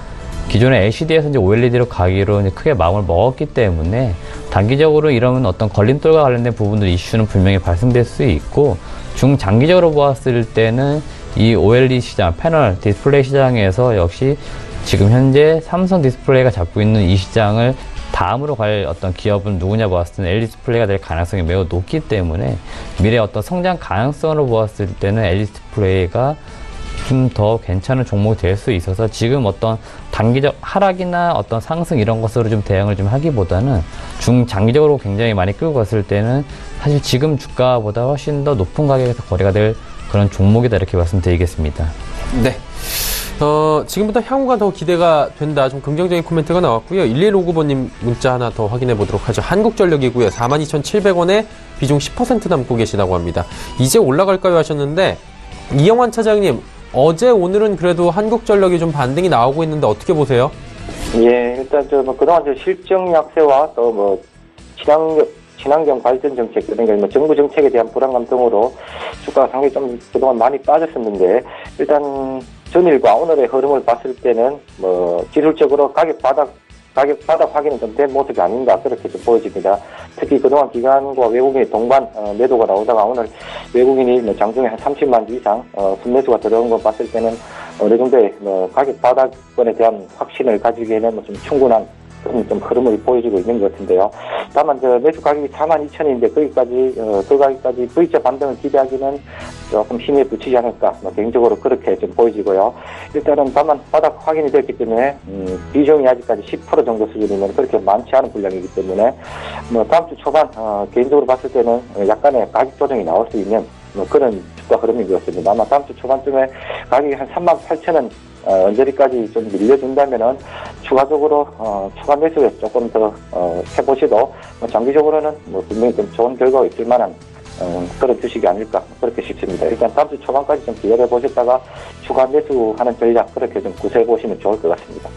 기존의 LCD에서 이제 OLED로 가기로 이제 크게 마음을 먹었기 때문에 단기적으로 이런 어떤 걸림돌과 관련된 부분들 이슈는 분명히 발생될 수 있고, 중장기적으로 보았을 때는 이 OLED 시장, 패널 디스플레이 시장에서 역시 지금 현재 삼성 디스플레이가 잡고 있는 이 시장을 다음으로 갈 어떤 기업은 누구냐 보았을 때는 LG 디스플레이가 될 가능성이 매우 높기 때문에 미래의 어떤 성장 가능성으로 보았을 때는 LG 디스플레이가 좀 더 괜찮은 종목이 될 수 있어서 지금 어떤 단기적 하락이나 어떤 상승 이런 것으로 좀 대응을 좀 하기보다는 중장기적으로 굉장히 많이 끌고 갔을 때는 사실 지금 주가보다 훨씬 더 높은 가격에서 거래가 될 그런 종목이다 이렇게 말씀드리겠습니다. 네. 지금부터 향후가 더 기대가 된다. 좀 긍정적인 코멘트가 나왔고요. 1159번님 문자 하나 더 확인해 보도록 하죠. 한국전력이고요. 42,700원에 비중 10% 남고 계시다고 합니다. 이제 올라갈까요 하셨는데 이영환 차장님, 어제 오늘은 그래도 한국전력이 좀 반등이 나오고 있는데 어떻게 보세요? 예, 일단 그동안 실적 약세와 또 친환경 발전 정책, 그러니까 정부 정책에 대한 불안감 등으로 주가가 상당히 좀 그동안 많이 빠졌었는데, 일단 전일과 오늘의 흐름을 봤을 때는 기술적으로 가격 바닥 확인은 좀 된 모습이 아닌가, 그렇게 좀 보여집니다. 특히 그동안 기관과 외국인이 동반 매도가 나오다가 오늘 외국인이 장중에 한 30만 주 이상 순매수가 들어온 거 봤을 때는 어느 정도의 가격 바닥권에 대한 확신을 가지기에는 좀 충분한 좀 흐름을 보여주고 있는 것 같은데요. 다만 매수 가격이 42,000원인데 거기까지 그 가격까지 V자 반등을 기대하기는 조금 힘에 부치지 않을까, 개인적으로 그렇게 좀 보여지고요. 일단은 다만 바닥 확인이 됐기 때문에 비중이 아직까지 10% 정도 수준이면 그렇게 많지 않은 분량이기 때문에 다음 주 초반 개인적으로 봤을 때는 약간의 가격 조정이 나올 수 있는 그런 주가 흐름인 것 같습니다. 아마 다음 주 초반쯤에 가격이 한 38,000원 언저리까지 좀 밀려준다면은 추가적으로 추가 매수에 조금 더 해보시도 장기적으로는 분명히 좀 좋은 결과가 있을 만한 그런 주식이 아닐까, 그렇게 싶습니다. 일단 다음 주 초반까지 좀 기다려 보셨다가 추가 매수하는 전략, 그렇게 좀 구사해 보시면 좋을 것 같습니다.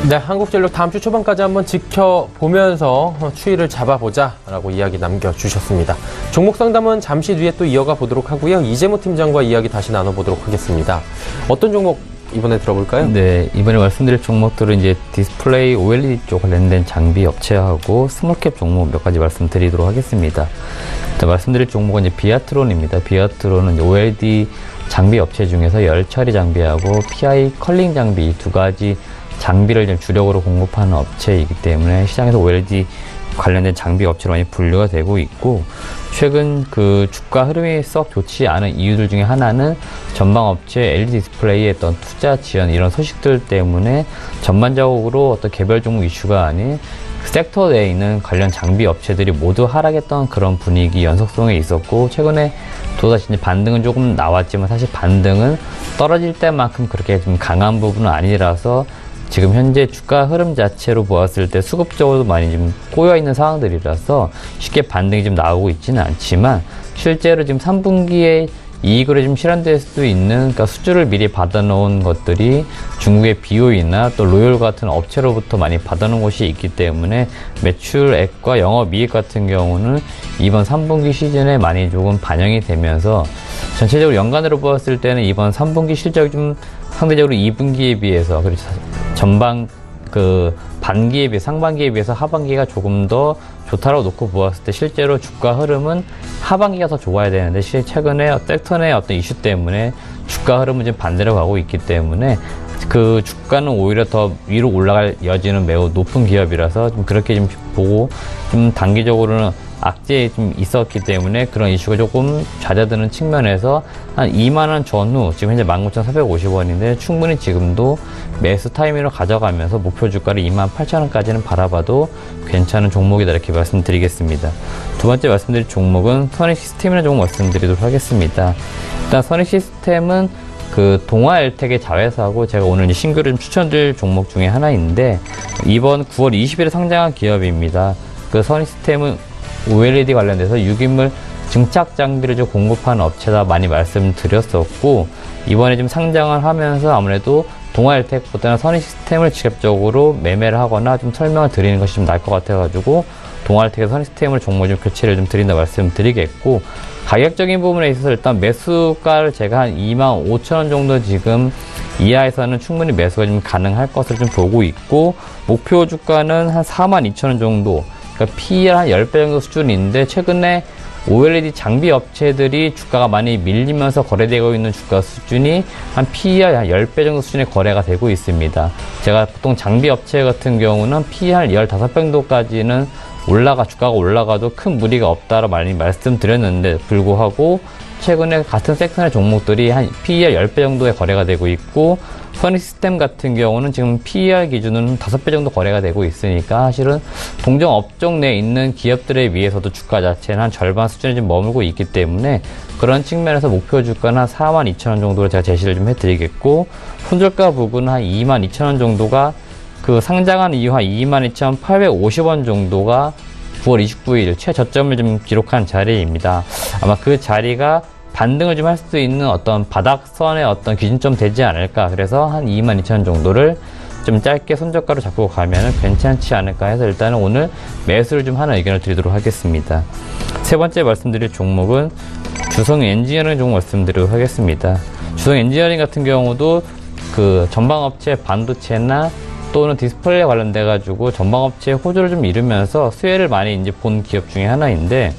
네, 한국전력 다음 주 초반까지 한번 지켜보면서 추이를 잡아보자라고 이야기 남겨주셨습니다. 종목 상담은 잠시 뒤에 또 이어가 보도록 하고요. 이재모 팀장과 이야기 다시 나눠보도록 하겠습니다. 어떤 종목 이번에 들어볼까요? 네, 이번에 말씀드릴 종목들은 이제 디스플레이 OLED 쪽 관련된 장비 업체하고 스몰캡 종목 몇 가지 말씀드리도록 하겠습니다. 일단 말씀드릴 종목은 이제 비아트론입니다. 비아트론은 이제 OLED 장비 업체 중에서 열처리 장비하고 PI 컬링 장비 이 두 가지 장비를 좀 주력으로 공급하는 업체이기 때문에 시장에서 OLED 관련된 장비 업체로 많이 분류가 되고 있고, 최근 그 주가 흐름이 썩 좋지 않은 이유들 중에 하나는 전방업체 LED 디스플레이의 어떤 투자 지연 이런 소식들 때문에 전반적으로 어떤 개별 종목 이슈가 아닌 섹터 내에 있는 관련 장비 업체들이 모두 하락했던 그런 분위기 연속성에 있었고, 최근에 또다시 이제 반등은 조금 나왔지만 사실 반등은 떨어질 때만큼 그렇게 좀 강한 부분은 아니라서 지금 현재 주가 흐름 자체로 보았을 때 수급적으로도 많이 좀 꼬여있는 상황들이라서 쉽게 반등이 좀 나오고 있지는 않지만, 실제로 지금 3분기에 이익으로 좀 실현될 수도 있는, 그러니까 수주를 미리 받아놓은 것들이 중국의 BOE나 또 로열 같은 업체로부터 많이 받아놓은 곳이 있기 때문에 매출액과 영업이익 같은 경우는 이번 3분기 시즌에 많이 조금 반영이 되면서 전체적으로 연간으로 보았을 때는 이번 3분기 실적이 좀 상대적으로 2분기에 비해서, 그리고 전방 반기에 비해 상반기에 비해서 하반기가 조금 더 좋다라고 놓고 보았을 때 실제로 주가 흐름은 하반기가 더 좋아야 되는데 최근에 섹터 내 어떤 이슈 때문에 주가 흐름은 좀 반대로 가고 있기 때문에 그 주가는 오히려 더 위로 올라갈 여지는 매우 높은 기업이라서 좀 그렇게 좀 보고, 좀 단기적으로는 악재에 좀 있었기 때문에 그런 이슈가 조금 잦아드는 측면에서 한 2만원 전후, 지금 현재 19,450원인데 충분히 지금도 매수 타이밍으로 가져가면서 목표 주가를 28,000원까지는 바라봐도 괜찮은 종목이다, 이렇게 말씀드리겠습니다. 두 번째 말씀드릴 종목은 선익시스템이라는 종목 말씀드리도록 하겠습니다. 일단 선익시스템은 그 동아엘텍의 자회사고, 제가 오늘 이제 신규로 좀 추천드릴 종목 중에 하나인데 이번 9월 20일에 상장한 기업입니다. 그 선익시스템은 OLED 관련돼서 유기물 증착 장비를 좀 공급하는 업체다 많이 말씀드렸었고, 이번에 좀 상장을 하면서 아무래도 동아엘텍보다는 선익시스템을 직접적으로 매매를 하거나 좀 설명을 드리는 것이 좀 나을 것 같아가지고 동아엘텍의 선익시스템을 종목 좀 교체를 좀 드린다 말씀드리겠고, 가격적인 부분에 있어서 일단 매수가를 제가 한 25,000원 정도 지금 이하에서는 충분히 매수가 좀 가능할 것을 좀 보고 있고, 목표 주가는 한 42,000원 정도, 그러니까 PER 한 10배 정도 수준인데 최근에 OLED 장비 업체들이 주가가 많이 밀리면서 거래되고 있는 주가 수준이 한 PER 한 10배 정도 수준의 거래가 되고 있습니다. 제가 보통 장비 업체 같은 경우는 PER 15배 정도까지는 주가가 올라가도 큰 무리가 없다라고 많이 말씀드렸는데 불구하고 최근에 같은 섹터의 종목들이 한 PER 10배 정도의 거래가 되고 있고, 선익시스템 같은 경우는 지금 PER 기준은 5배 정도 거래가 되고 있으니까 사실은 동종 업종 내에 있는 기업들에 비해서도 주가 자체는 한 절반 수준에 좀 머물고 있기 때문에 그런 측면에서 목표 주가는 한 42,000원 정도로 제가 제시를 좀 해드리겠고, 손절가 부분은 한 22,000원 정도가 그 상장한 이후 한 22,850원 정도가 9월 29일 최저점을 좀 기록한 자리입니다. 아마 그 자리가 반등을 좀 할 수 있는 어떤 바닥선의 어떤 기준점 되지 않을까. 그래서 한 22,000원 정도를 좀 짧게 손저가로 잡고 가면은 괜찮지 않을까 해서 일단은 오늘 매수를 좀 하는 의견을 드리도록 하겠습니다. 세 번째 말씀드릴 종목은 주성 엔지니어링 종목 말씀드리도록 하겠습니다. 주성 엔지니어링 같은 경우도 그 전방업체 반도체나 또는 디스플레이 관련돼 가지고 전방업체의 호조를 좀 이루면서 수혜를 많이 이제 본 기업 중에 하나인데,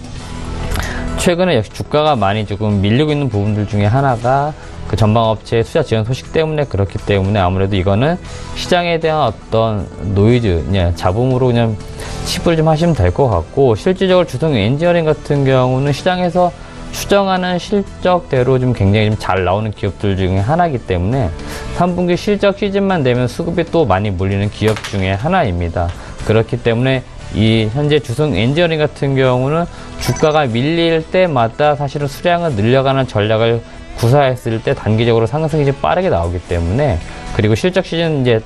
최근에 역시 주가가 많이 조금 밀리고 있는 부분들 중에 하나가 그 전방업체의 투자 지원 소식 때문에 그렇기 때문에 아무래도 이거는 시장에 대한 어떤 노이즈, 그냥 잡음으로 그냥 치부를 좀 하시면 될 것 같고, 실질적으로 주성 엔지니어링 같은 경우는 시장에서 추정하는 실적대로 좀 굉장히 좀 잘 나오는 기업들 중에 하나이기 때문에 3분기 실적 시즌만 되면 수급이 또 많이 몰리는 기업 중에 하나입니다. 그렇기 때문에 이 현재 주성 엔지니어링 같은 경우는 주가가 밀릴 때마다 사실은 수량을 늘려가는 전략을 구사했을 때 단기적으로 상승이 이제 빠르게 나오기 때문에, 그리고 실적 시즌 이제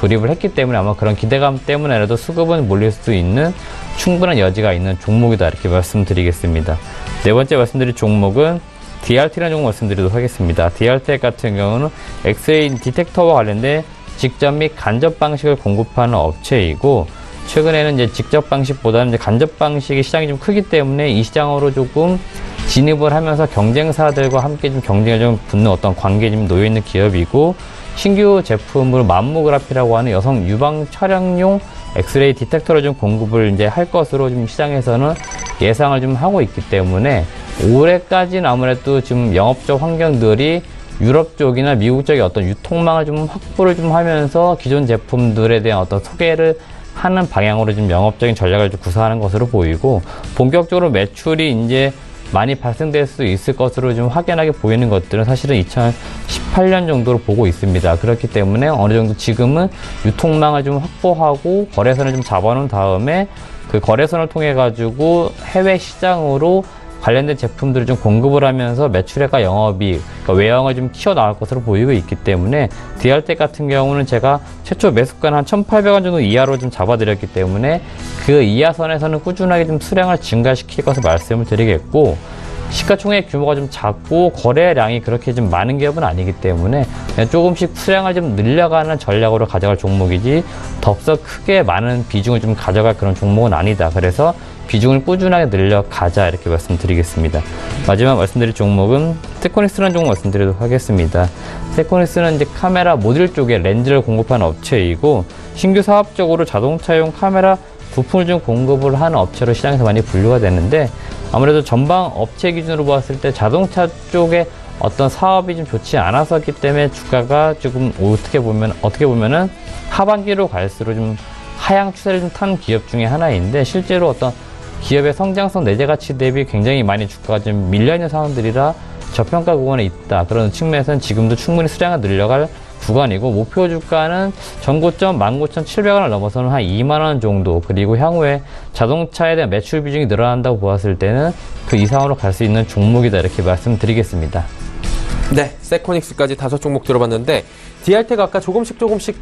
돌입을 했기 때문에 아마 그런 기대감 때문에라도 수급은 몰릴 수 있는 충분한 여지가 있는 종목이다, 이렇게 말씀드리겠습니다. 네 번째 말씀드릴 종목은 DRT라는 종목 말씀드리도록 하겠습니다. DRT 같은 경우는 엑스레이 디텍터와 관련된 직접 및 간접 방식을 공급하는 업체이고, 최근에는 이제 직접 방식보다는 이제 간접 방식의 시장이 좀 크기 때문에 이 시장으로 조금 진입을 하면서 경쟁사들과 함께 좀 경쟁에 좀 붙는 어떤 관계에 좀 놓여 있는 기업이고, 신규 제품으로 맘모그라피라고 하는 여성 유방 촬영용 엑스레이 디텍터를 좀 공급을 이제 할 것으로 좀 시장에서는 예상을 좀 하고 있기 때문에 올해까지는 아무래도 지금 영업적 환경들이 유럽 쪽이나 미국 쪽의 어떤 유통망을 좀 확보를 좀 하면서 기존 제품들에 대한 어떤 소개를 하는 방향으로 좀 영업적인 전략을 좀 구사하는 것으로 보이고, 본격적으로 매출이 이제 많이 발생될 수 있을 것으로 좀 확연하게 보이는 것들은 사실은 2018년 정도로 보고 있습니다. 그렇기 때문에 어느 정도 지금은 유통망을 좀 확보하고 거래선을 좀 잡아놓은 다음에 그 거래선을 통해 가지고 해외 시장으로 관련된 제품들을 좀 공급을 하면서 매출액과 영업이익, 그러니까 외형을 좀 키워나갈 것으로 보이고 있기 때문에 DRT 같은 경우는 제가 최초 매수가는 한 1,800원 정도 이하로 좀 잡아드렸기 때문에 그 이하선에서는 꾸준하게 좀 수량을 증가시킬 것을 말씀을 드리겠고, 시가총액 규모가 좀 작고 거래량이 그렇게 좀 많은 기업은 아니기 때문에 그냥 조금씩 수량을 좀 늘려가는 전략으로 가져갈 종목이지 덥석 크게 많은 비중을 좀 가져갈 그런 종목은 아니다. 그래서 비중을 꾸준하게 늘려가자, 이렇게 말씀드리겠습니다. 마지막 말씀드릴 종목은 세코닉스라는 종목 말씀드리도록 하겠습니다. 세코닉스는 이제 카메라 모듈 쪽에 렌즈를 공급하는 업체이고, 신규 사업적으로 자동차용 카메라 부품을 좀 공급을 하는 업체로 시장에서 많이 분류가 되는데, 아무래도 전방 업체 기준으로 보았을 때 자동차 쪽에 어떤 사업이 좀 좋지 않았었기 때문에 주가가 조금 어떻게 보면은 하반기로 갈수록 좀 하향 추세를 좀 탄 기업 중에 하나인데, 실제로 어떤 기업의 성장성 내재 가치 대비 굉장히 많이 주가가 좀 밀려있는 상황들이라 저평가 구간에 있다. 그런 측면에서는 지금도 충분히 수량을 늘려갈 구간이고, 목표 주가는 전고점 19,700원을 넘어서는 한 2만원 정도, 그리고 향후에 자동차에 대한 매출 비중이 늘어난다고 보았을 때는 그 이상으로 갈 수 있는 종목이다, 이렇게 말씀드리겠습니다. 네, 세코닉스까지 5종목 들어봤는데 DRT가 아까 조금씩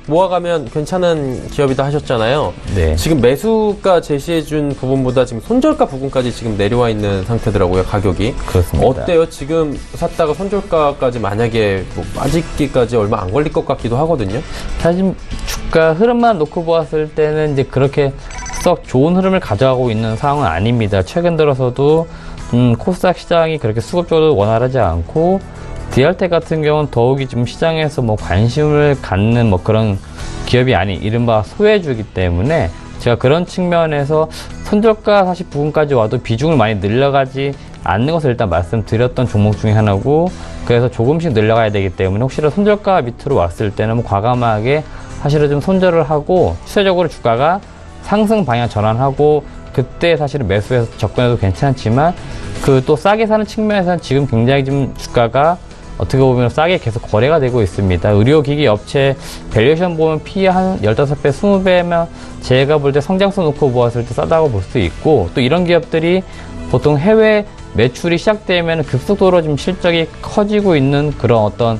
모아가면 괜찮은 기업이다 하셨잖아요. 네. 지금 매수가 제시해준 부분보다 지금 손절가 부분까지 지금 내려와 있는 상태더라고요, 가격이. 그렇습니다. 어때요? 지금 샀다가 손절가까지 만약에 뭐 빠지기까지 얼마 안 걸릴 것 같기도 하거든요. 사실 주가 흐름만 놓고 보았을 때는 이제 그렇게 썩 좋은 흐름을 가져가고 있는 상황은 아닙니다. 최근 들어서도 코스닥 시장이 그렇게 수급적으로 원활하지 않고, DRT 같은 경우는 더욱이 좀 시장에서 뭐 관심을 갖는 뭐 그런 기업이 아닌 이른바 소외주이기 때문에 제가 그런 측면에서 손절가 사실 부분까지 와도 비중을 많이 늘려가지 않는 것을 일단 말씀드렸던 종목 중에 하나고, 그래서 조금씩 늘려가야 되기 때문에 혹시라도 손절가 밑으로 왔을 때는 뭐 과감하게 사실은 좀 손절을 하고 추세적으로 주가가 상승 방향 전환하고 그때 사실은 매수해서 접근해도 괜찮지만, 그 또 싸게 사는 측면에서는 지금 굉장히 좀 주가가 어떻게 보면 싸게 계속 거래가 되고 있습니다. 의료기기 업체 밸류에이션 보면 PE 한 15배, 20배면 제가 볼 때 성장성 놓고 보았을 때 싸다고 볼 수 있고, 또 이런 기업들이 보통 해외 매출이 시작되면 급속도로 지금 실적이 커지고 있는 그런 어떤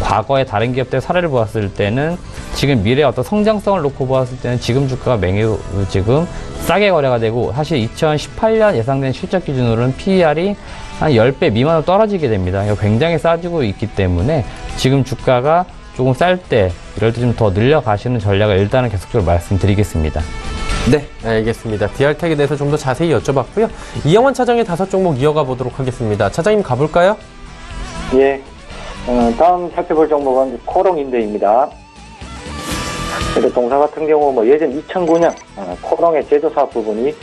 과거의 다른 기업들의 사례를 보았을 때는 지금 미래의 어떤 성장성을 놓고 보았을 때는 지금 주가가 매우 지금 싸게 거래가 되고, 사실 2018년 예상된 실적 기준으로는 PER이 한 10배 미만으로 떨어지게 됩니다. 굉장히 싸지고 있기 때문에 지금 주가가 조금 쌀 때 이럴 때 좀 더 늘려가시는 전략을 일단은 계속적으로 말씀드리겠습니다. 네, 알겠습니다. DR텍에 대해서 좀 더 자세히 여쭤봤고요. 이영환 차장의 5종목 이어가 보도록 하겠습니다. 차장님 가볼까요? 예. 다음 살펴볼 종목은 코롱인대입니다. 동사 같은 경우 뭐 예전 2009년 코롱의 제조사업 부분이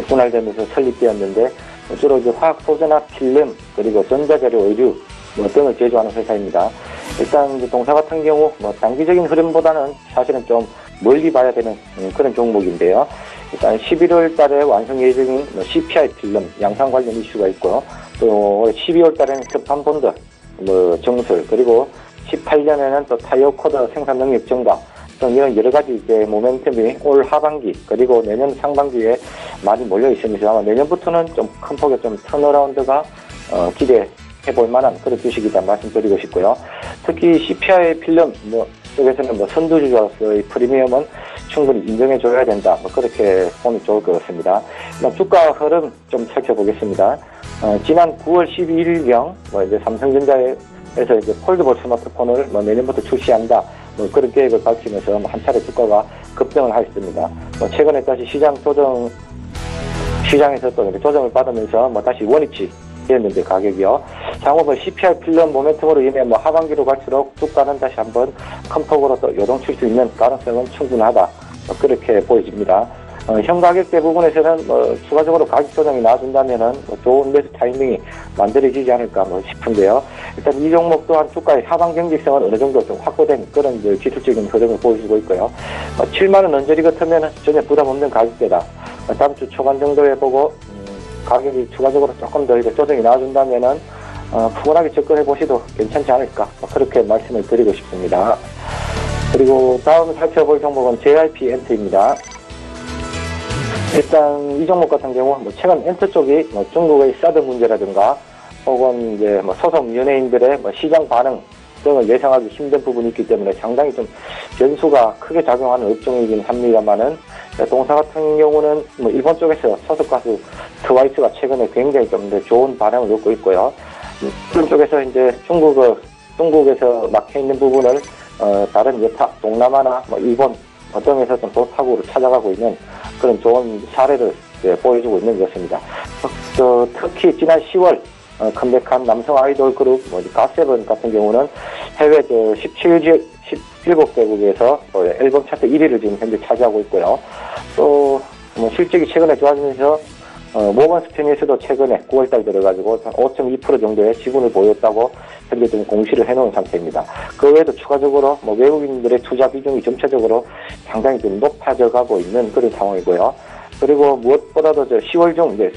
분할되면서 설립되었는데 주로 이제 화학 소재나 필름 그리고 전자재료 의류 등을 제조하는 회사입니다. 일단 이제 동사 같은 경우 단기적인 흐름보다는 사실은 좀 멀리 봐야 되는 그런 종목인데요. 일단 11월 달에 완성 예정인 CPI 필름 양산 관련 이슈가 있고요. 또 12월 달에는 급한본드 정술 그리고 18년에는 또 타이어 코드 생산 능력 증가 이런 여러 가지 이제 모멘텀이 올 하반기 그리고 내년 상반기에 많이 몰려 있으면서 아마 내년부터는 좀 큰 폭의 좀 턴어라운드가 기대해 볼 만한 그런 주식이다 말씀드리고 싶고요. 특히 CPI 필름 쪽에서는 선두주자로서의 프리미엄은 충분히 인정해 줘야 된다. 그렇게 보면 좋을 것 같습니다. 주가 흐름 좀 살펴보겠습니다. 지난 9월 12일경 이제 삼성전자에서 이제 폴더블 스마트폰을 내년부터 출시한다. 그런 계획을 밝히면서 한 차례 주가가 급등을 하였습니다. 최근에 다시 시장에서 또 조정을 받으면서 다시 원위치 되었는데 가격이요. 향후 CPI 필름 모멘텀으로 인해 하반기로 갈수록 주가는 다시 한번 큰 폭으로 또 요동칠 수 있는 가능성은 충분하다. 그렇게 보여집니다. 현 가격대 부분에서는 추가적으로 가격 조정이 나와준다면은 좋은 매수 타이밍이 만들어지지 않을까 싶은데요. 일단 이 종목 또한 주가의 하방 경직성은 어느 정도 좀 확보된 그런 기술적인 흐름을 보여주고 있고요. 7만원 언저리 같으면 전혀 부담 없는 가격대다. 다음 주 초반 정도에 보고 가격이 추가적으로 조금 더 조정이 나와준다면은 푸근하게 접근해 보셔도 괜찮지 않을까 그렇게 말씀을 드리고 싶습니다. 그리고 다음 살펴볼 종목은 JYP 엔트입니다. 일단 이 종목 같은 경우 최근 엔터 쪽이 중국의 사드 문제라든가 혹은 이제 소속 연예인들의 시장 반응 등을 예상하기 힘든 부분이 있기 때문에 상당히 좀 변수가 크게 작용하는 업종이긴 합니다만은 동사 같은 경우는 일본 쪽에서 소속 가수 트와이스가 최근에 굉장히 좀 좋은 반응을 얻고 있고요. 그런 쪽에서 이제 중국에서 막혀 있는 부분을 다른 여타 동남아나 일본 등에서 좀 도파구로 찾아가고 있는 그런 좋은 사례를 보여주고 있는 것입니다. 특히 지난 10월 컴백한 남성 아이돌 그룹 가세븐 같은 경우는 해외 17개국에서 앨범 차트 1위를 지금 현재 차지하고 있고요. 또 실적이 최근에 좋아지면서 모건 스탠리스도 최근에 9월달 들어가지고 5.2% 정도의 지분을 보였다고 현재 좀 공시를 해놓은 상태입니다. 그 외에도 추가적으로 외국인들의 투자 비중이 점차적으로 상당히 좀 높아져 가고 있는 그런 상황이고요. 그리고 무엇보다도 10월 중 이제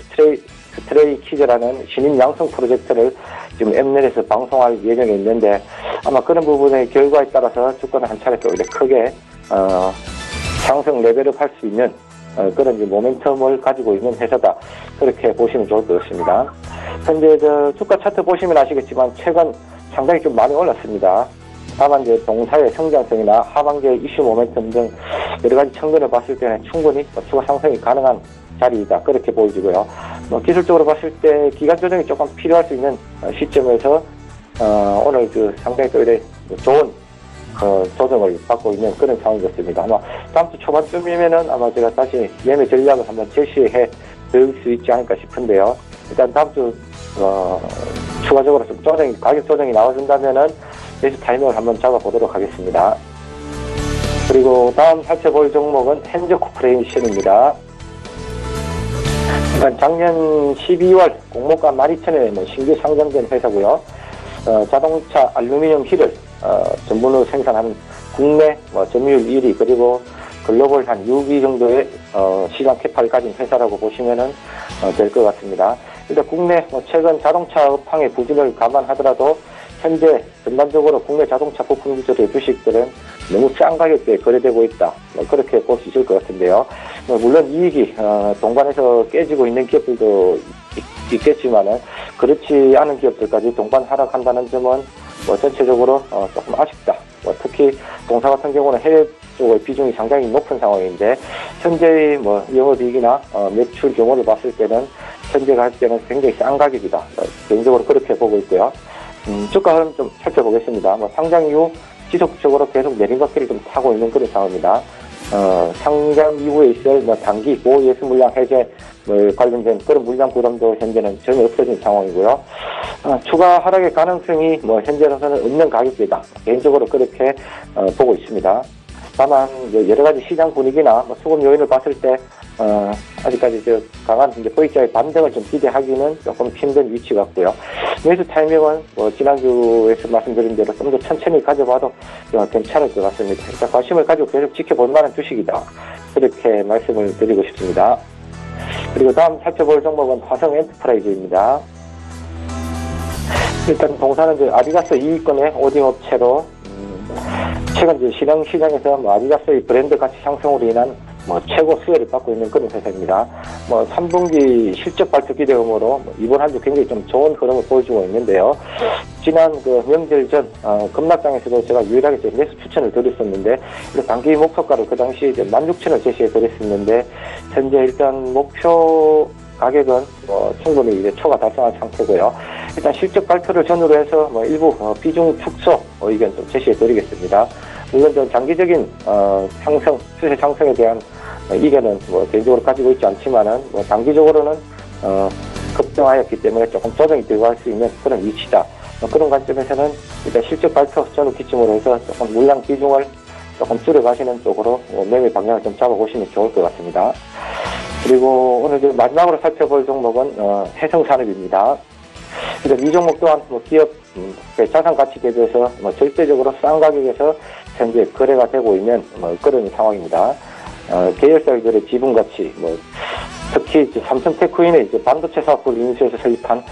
스트레이 키즈라는 신인 양성 프로젝트를 지금 엠넷에서 방송할 예정에 있는데 아마 그런 부분의 결과에 따라서 주가는 한 차례 또 크게 상승 레벨업 할 수 있는 그런 모멘텀을 가지고 있는 회사다. 그렇게 보시면 좋을 것 같습니다. 현재 주가 차트 보시면 아시겠지만 최근 상당히 좀 많이 올랐습니다. 다만 이제 동사의 성장성이나 하반기의 이슈 모멘텀 등 여러 가지 측면을 봤을 때는 충분히 추가 상승이 가능한 자리이다. 그렇게 보여지고요. 기술적으로 봤을 때 기간 조정이 조금 필요할 수 있는 시점에서 오늘 상당히 또 이래 좋은 조정을 받고 있는 그런 상황이었습니다. 아마 다음 주 초반쯤이면은 아마 제가 다시 매매 전략을 한번 제시해 드릴 수 있지 않을까 싶은데요. 일단 다음 주 추가적으로 좀 가격 조정이 나와준다면은 매수 타이밍을 한번 잡아보도록 하겠습니다. 그리고 다음 살펴볼 종목은 현저 코퍼레이션입니다. 작년 12월 공모가 12,000원에 신규 상장된 회사고요. 자동차 알루미늄 휠을 전분으로 생산하는 국내 점유율 1위 그리고 글로벌 한 6위 정도의 시장 캐파를 가진 회사라고 보시면은 될 것 같습니다. 일단 국내 최근 자동차 업황의 부진을 감안하더라도 현재 전반적으로 국내 자동차 부품 기술의 주식들은 너무 싼 가격대에 거래되고 있다. 그렇게 볼 수 있을 것 같은데요. 물론 이익이 동반해서 깨지고 있는 기업들도 있겠지만은 그렇지 않은 기업들까지 동반 하락한다는 점은 전체적으로 조금 아쉽다. 특히 동사 같은 경우는 해외 쪽의 비중이 상당히 높은 상황인데 현재의 영업이익이나 매출 규모를 봤을 때는 현재 가격대는 굉장히 싼 가격이다. 개인적으로 그렇게 보고 있고요. 주가 흐름 좀 살펴보겠습니다. 상장 이후 지속적으로 계속 내림바퀴를 좀 타고 있는 그런 상황입니다. 상장 이후에 있을 단기 고예수 물량 해제 관련된 그런 물량 부담도 현재는 전혀 없어진 상황이고요. 추가 하락의 가능성이 현재로서는 없는 가격대다. 개인적으로 그렇게 보고 있습니다. 다만 여러 가지 시장 분위기나 수급 요인을 봤을 때 아직까지 강한 V자의 반등을 좀 기대하기는 조금 힘든 위치 같고요. 매수 타이밍은 지난주에서 말씀드린 대로 좀 더 천천히 가져봐도 괜찮을 것 같습니다. 일단 관심을 가지고 계속 지켜볼 만한 주식이다. 그렇게 말씀을 드리고 싶습니다. 그리고 다음 살펴볼 종목은 화성 엔터프라이즈입니다. 일단 동사는 아디다스 2위권의 오딩 업체로 최근 시장에서 아디다스의 브랜드 가치 상승으로 인한 최고 수혜를 받고 있는 그런 회사입니다. 3분기 실적 발표 기대감으로 이번 한 주 굉장히 좀 좋은 흐름을 보여주고 있는데요. 지난 명절 전 급락장에서도 제가 유일하게 매수 추천을 드렸었는데 단기 목표가를 그 당시 16,000을 제시해 드렸었는데 현재 일단 목표 가격은 충분히 초과 달성한 상태고요. 일단 실적 발표를 전후로 해서 일부 비중 축소 의견 좀 제시해 드리겠습니다. 물론 장기적인 추세 상승에 대한 이견은 개인적으로 가지고 있지 않지만은 단기적으로는 급등하였기 때문에 조금 조정이 들어갈 수 있는 그런 위치다. 그런 관점에서는 일단 실적 발표 전후 기점으로 해서 조금 물량 비중을 조금 줄여가시는 쪽으로 매매 방향을 좀 잡아보시면 좋을 것 같습니다. 그리고 오늘 마지막으로 살펴볼 종목은 해성산업입니다. 이 종목 또한 기업 자산 가치 대비해서 절대적으로 싼 가격에서 현재 거래가 되고 있는 그런 상황입니다. 계열사들의 지분 가치, 특히 삼성테크인의 반도체 사업부를 인수해서 설립한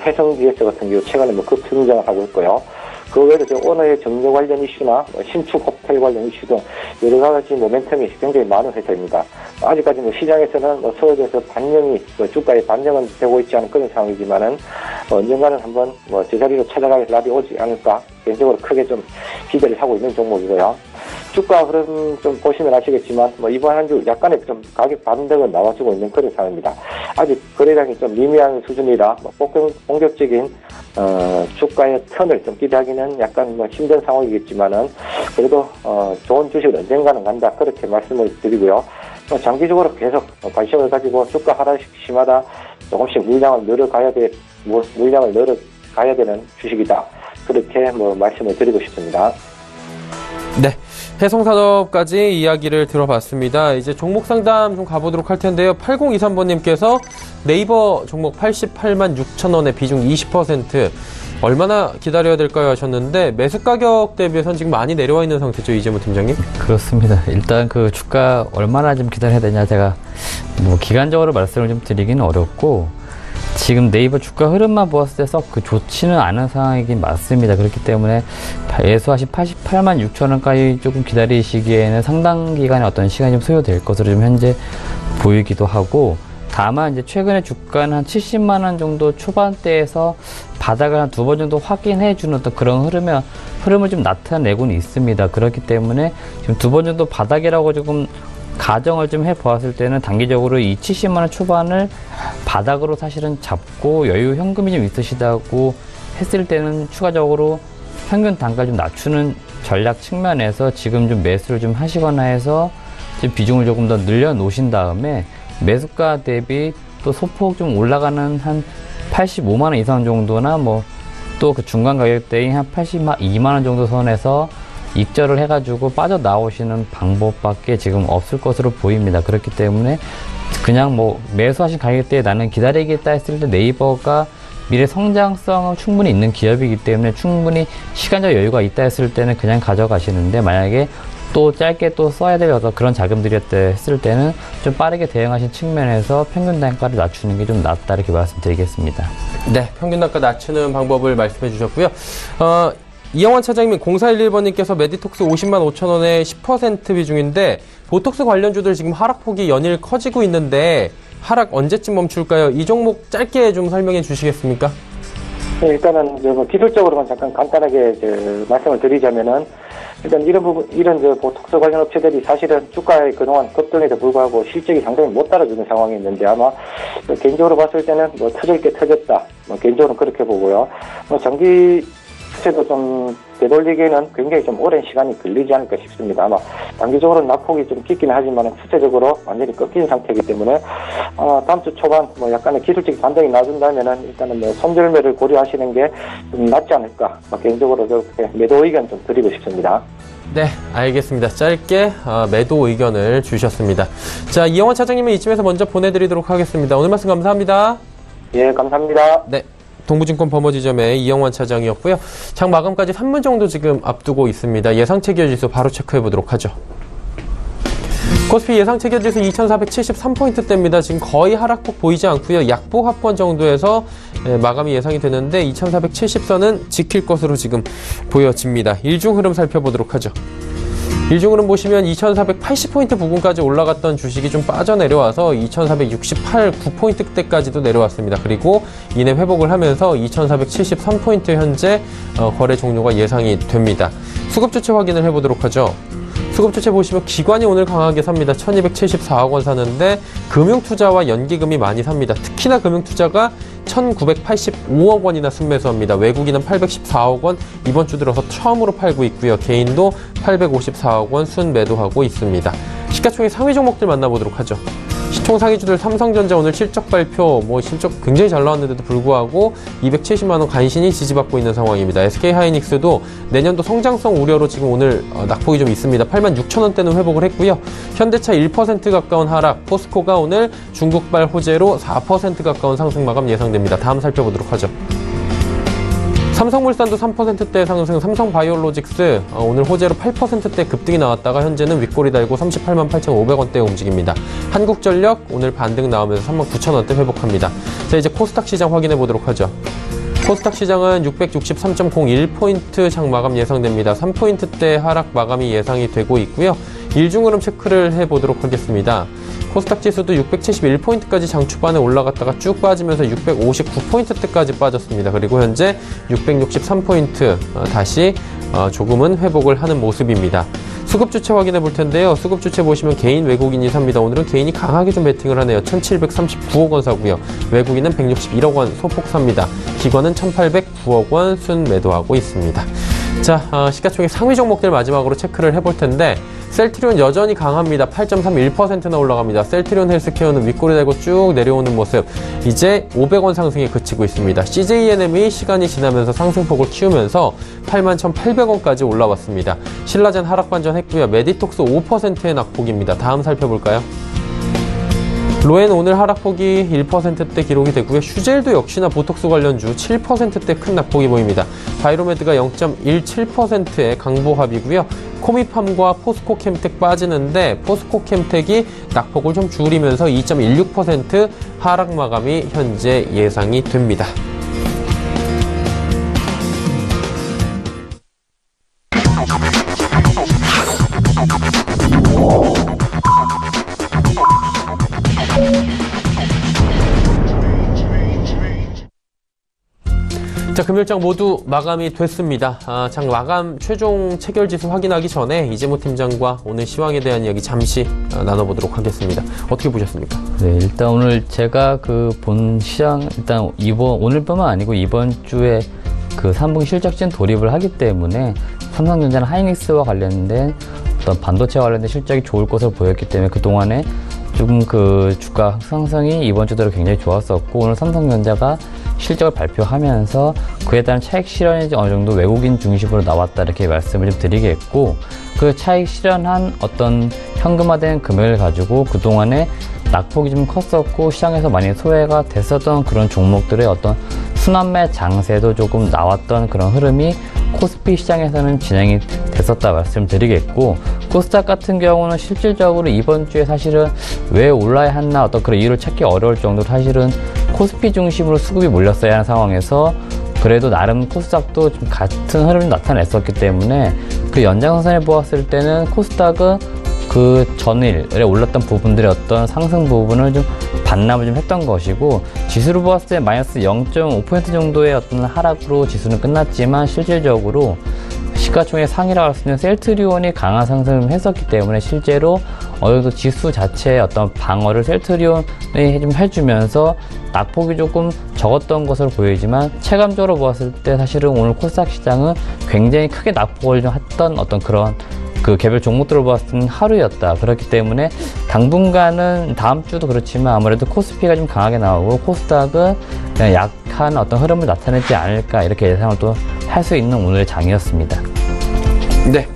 해성GS 같은 경우 최근에 급등장을 하고 있고요. 그 외에도 오너의 정려 관련 이슈나 신축 호텔 관련 이슈 등 여러 가지 모멘텀이 굉장히 많은 회사입니다. 아직까지 시장에서는 서울에서 반영이 주가에 반영은 되고 있지 않은 그런 상황이지만은 언젠가는 한번 제자리로 찾아갈 날이 오지 않을까 개인적으로 크게 좀 기대를 하고 있는 종목이고요. 주가 흐름 좀 보시면 아시겠지만 이번 한 주 약간의 좀 가격 반등은 나와주고 있는 그런 상황입니다. 아직 거래량이 좀 미미한 수준이라 본격적인 주가의 턴을 좀 기대하기는 약간 힘든 상황이겠지만은 그래도 좋은 주식은 언젠가는 간다 그렇게 말씀을 드리고요. 장기적으로 계속 관심을 가지고 주가 하락 시마다 조금씩 물량을 늘어가야 되는 주식이다. 그렇게 말씀을 드리고 싶습니다. 네. 해성산업까지 이야기를 들어봤습니다. 이제 종목 상담 좀 가보도록 할 텐데요. 8023번님께서 네이버 종목 88만 6천 원에 비중 20% 얼마나 기다려야 될까요 하셨는데 매수 가격 대비해서는 지금 많이 내려와 있는 상태죠, 이재무 팀장님? 그렇습니다. 일단 주가 얼마나 좀 기다려야 되냐 제가 기간적으로 말씀을 좀 드리기는 어렵고 지금 네이버 주가 흐름만 보았을 때 썩 좋지는 않은 상황이긴 맞습니다. 그렇기 때문에 예수하신 88만 6천 원까지 조금 기다리시기에는 상당 기간의 어떤 시간이 좀 소요될 것으로 좀 현재 보이기도 하고 다만 이제 최근에 주가는 한 70만 원 정도 초반대에서 바닥을 한 2번 정도 확인해 주는 어떤 그런 흐름을 좀 나타내고는 있습니다. 그렇기 때문에 지금 2번 정도 바닥이라고 조금 가정을 좀 해보았을 때는 단기적으로 이 70만 원 초반을 바닥으로 사실은 잡고 여유 현금이 좀 있으시다고 했을 때는 추가적으로 평균 단가를 좀 낮추는 전략 측면에서 지금 좀 매수를 좀 하시거나 해서 지금 비중을 조금 더 늘려 놓으신 다음에 매수가 대비 또 소폭 좀 올라가는 한 85만 원 이상 정도나 또 그 중간 가격대인 한 82만 원 정도 선에서 입절을 해가지고 빠져나오시는 방법밖에 지금 없을 것으로 보입니다. 그렇기 때문에 그냥 매수하신 가격대에 나는 기다리겠다 했을 때 네이버가 미래 성장성은 충분히 있는 기업이기 때문에 충분히 시간적 여유가 있다 했을 때는 그냥 가져가시는데 만약에 또 짧게 또 써야 될 어떤 그런 자금들이었다 했을 때는 좀 빠르게 대응하신 측면에서 평균 단가를 낮추는 게 좀 낫다 이렇게 말씀드리겠습니다. 네, 평균 단가 낮추는 방법을 말씀해 주셨고요. 이영환 차장님 0411번님께서 메디톡스 50만 5천 원에 10% 비중인데 보톡스 관련주들 지금 하락폭이 연일 커지고 있는데 하락 언제쯤 멈출까요? 이 종목 짧게 좀 설명해 주시겠습니까? 네, 일단은 기술적으로만 잠깐 간단하게 말씀을 드리자면은 일단 이런 보톡스 관련 업체들이 사실은 주가의 그동안 급등에도 불구하고 실적이 상당히 못 따라주는 상황이 있는데 아마 개인적으로 봤을 때는 터질 게 터졌다. 개인적으로는 그렇게 보고요. 장기 수치도 좀 되돌리기에는 굉장히 좀 오랜 시간이 걸리지 않을까 싶습니다. 아마 단기적으로 낙폭이 좀 깊긴 하지만 수치적으로 완전히 꺾인 상태이기 때문에 다음 주 초반 뭐 약간의 기술적 반등이 나준다면은 일단은 뭐 손절매를 고려하시는 게 좀 낫지 않을까. 개인적으로 그렇게 매도 의견 좀 드리고 싶습니다. 네, 알겠습니다. 짧게 매도 의견을 주셨습니다. 자, 이영환 차장님은 이쯤에서 먼저 보내드리도록 하겠습니다. 오늘 말씀 감사합니다. 예, 감사합니다. 네. 동부증권 범어지점의 이영환 차장이었고요. 장 마감까지 3분 정도 지금 앞두고 있습니다. 예상체 기여지수 바로 체크해 보도록 하죠. 코스피 예상체 기여지수 2473포인트대입니다. 지금 거의 하락폭 보이지 않고요. 약보 합권 정도에서 마감이 예상이 되는데 2470선은 지킬 것으로 지금 보여집니다. 일중 흐름 살펴보도록 하죠. 일중 흐름 보시면 2480포인트 부근까지 올라갔던 주식이 좀 빠져내려와서 2468, 9포인트대까지도 내려왔습니다. 그리고 이내 회복을 하면서 2473포인트 현재 거래 종료가 예상이 됩니다. 수급주체 확인을 해보도록 하죠. 수급주체 보시면 기관이 오늘 강하게 삽니다. 1274억 원 사는데 금융투자와 연기금이 많이 삽니다. 특히나 금융투자가 1985억 원이나 순매수합니다. 외국인은 814억 원 이번 주 들어서 처음으로 팔고 있고요. 개인도 854억 원 순매도하고 있습니다. 시가총액 상위 종목들 만나보도록 하죠. 시총 상위주들 삼성전자 오늘 실적 발표, 실적 굉장히 잘 나왔는데도 불구하고 270만 원 간신히 지지받고 있는 상황입니다. SK하이닉스도 내년도 성장성 우려로 지금 오늘 낙폭이 좀 있습니다. 86,000원대는 회복을 했고요. 현대차 1% 가까운 하락, 포스코가 오늘 중국발 호재로 4% 가까운 상승 마감 예상됩니다. 다음 살펴보도록 하죠. 삼성물산도 3%대 상승, 삼성바이오로직스 오늘 호재로 8%대 급등이 나왔다가 현재는 윗골이 달고 38만 8,500원대에 움직입니다. 한국전력 오늘 반등 나오면서 39,000원대 회복합니다. 자, 이제 코스닥 시장 확인해 보도록 하죠. 코스닥 시장은 663.01포인트 장 마감 예상됩니다. 3포인트대 하락 마감이 예상이 되고 있고요. 일중 흐름 체크를 해보도록 하겠습니다. 코스닥 지수도 671포인트까지 장 초반에 올라갔다가 쭉 빠지면서 659포인트대까지 빠졌습니다. 그리고 현재 663포인트 다시 조금은 회복을 하는 모습입니다. 수급주체 확인해 볼 텐데요. 수급주체 보시면 개인, 외국인이 삽니다. 오늘은 개인이 강하게 좀 베팅을 하네요. 1739억 원 사고요. 외국인은 161억 원 소폭 삽니다. 기관은 1809억 원 순 매도하고 있습니다. 자, 시가총액 상위 종목들 마지막으로 체크를 해볼 텐데 셀트리온 여전히 강합니다. 8.31%나 올라갑니다. 셀트리온 헬스케어는 윗골이 달고 쭉 내려오는 모습. 이제 500원 상승에 그치고 있습니다. CJENM이 시간이 지나면서 상승폭을 키우면서 81,800원까지 올라왔습니다. 신라젠 하락 반전했고요. 메디톡스 5%의 낙폭입니다. 다음 살펴볼까요? 로엔 오늘 하락폭이 1%대 기록이 되고요. 슈젤도 역시나 보톡스 관련주 7%대 큰 낙폭이 보입니다. 바이로메드가 0.17%의 강보합이고요. 코미팜과 포스코캠텍 빠지는데 포스코캠텍이 낙폭을 좀 줄이면서 2.16% 하락 마감이 현재 예상이 됩니다. 자, 금요일장 모두 마감이 됐습니다. 장 마감 최종 체결지수 확인하기 전에 이재모 팀장과 오늘 시황에 대한 이야기 잠시 나눠보도록 하겠습니다. 어떻게 보셨습니까? 네, 일단 오늘 제가 본 시장, 일단 오늘뿐만 아니고 이번 주에 3분기 실적진 돌입을 하기 때문에 삼성전자는 하이닉스와 관련된 어떤 반도체와 관련된 실적이 좋을 것으로 보였기 때문에 그동안에 조금 주가 상승이 이번 주대로 굉장히 좋았었고 오늘 삼성전자가 실적을 발표하면서 그에 따른 차익 실현이 어느 정도 외국인 중심으로 나왔다 이렇게 말씀을 좀 드리겠고 그 차익 실현한 어떤 현금화된 금액을 가지고 그동안에 낙폭이 좀 컸었고 시장에서 많이 소외가 됐었던 그런 종목들의 어떤 순환매 장세도 조금 나왔던 그런 흐름이 코스피 시장에서는 진행이 됐었다 말씀드리겠고 코스닥 같은 경우는 실질적으로 이번 주에 사실은 왜 올라야 했나 어떤 그런 이유를 찾기 어려울 정도로 사실은 코스피 중심으로 수급이 몰렸어야 하는 상황에서 그래도 나름 코스닥도 좀 같은 흐름이 나타냈었기 때문에 그 연장선에 보았을 때는 코스닥은 그 전일에 올랐던 부분들의 어떤 상승 부분을 좀 반납을 좀 했던 것이고 지수로 보았을 때 마이너스 0.5% 정도의 어떤 하락으로 지수는 끝났지만 실질적으로 시가총액 상위라고 할 수 있는 셀트리온이 강한 상승을 했었기 때문에 실제로 어느 정도 지수 자체의 어떤 방어를 셀트리온이 좀 해주면서 낙폭이 조금 적었던 것으로 보이지만 체감적으로 보았을 때 사실은 오늘 코스닥 시장은 굉장히 크게 낙폭을 좀 했던 어떤 그런 그 개별 종목들을 보았을 때는 하루였다. 그렇기 때문에 당분간은 다음 주도 그렇지만 아무래도 코스피가 좀 강하게 나오고 코스닥은 그냥 약한 어떤 흐름을 나타내지 않을까 이렇게 예상을 또 할 수 있는 오늘의 장이었습니다. 네.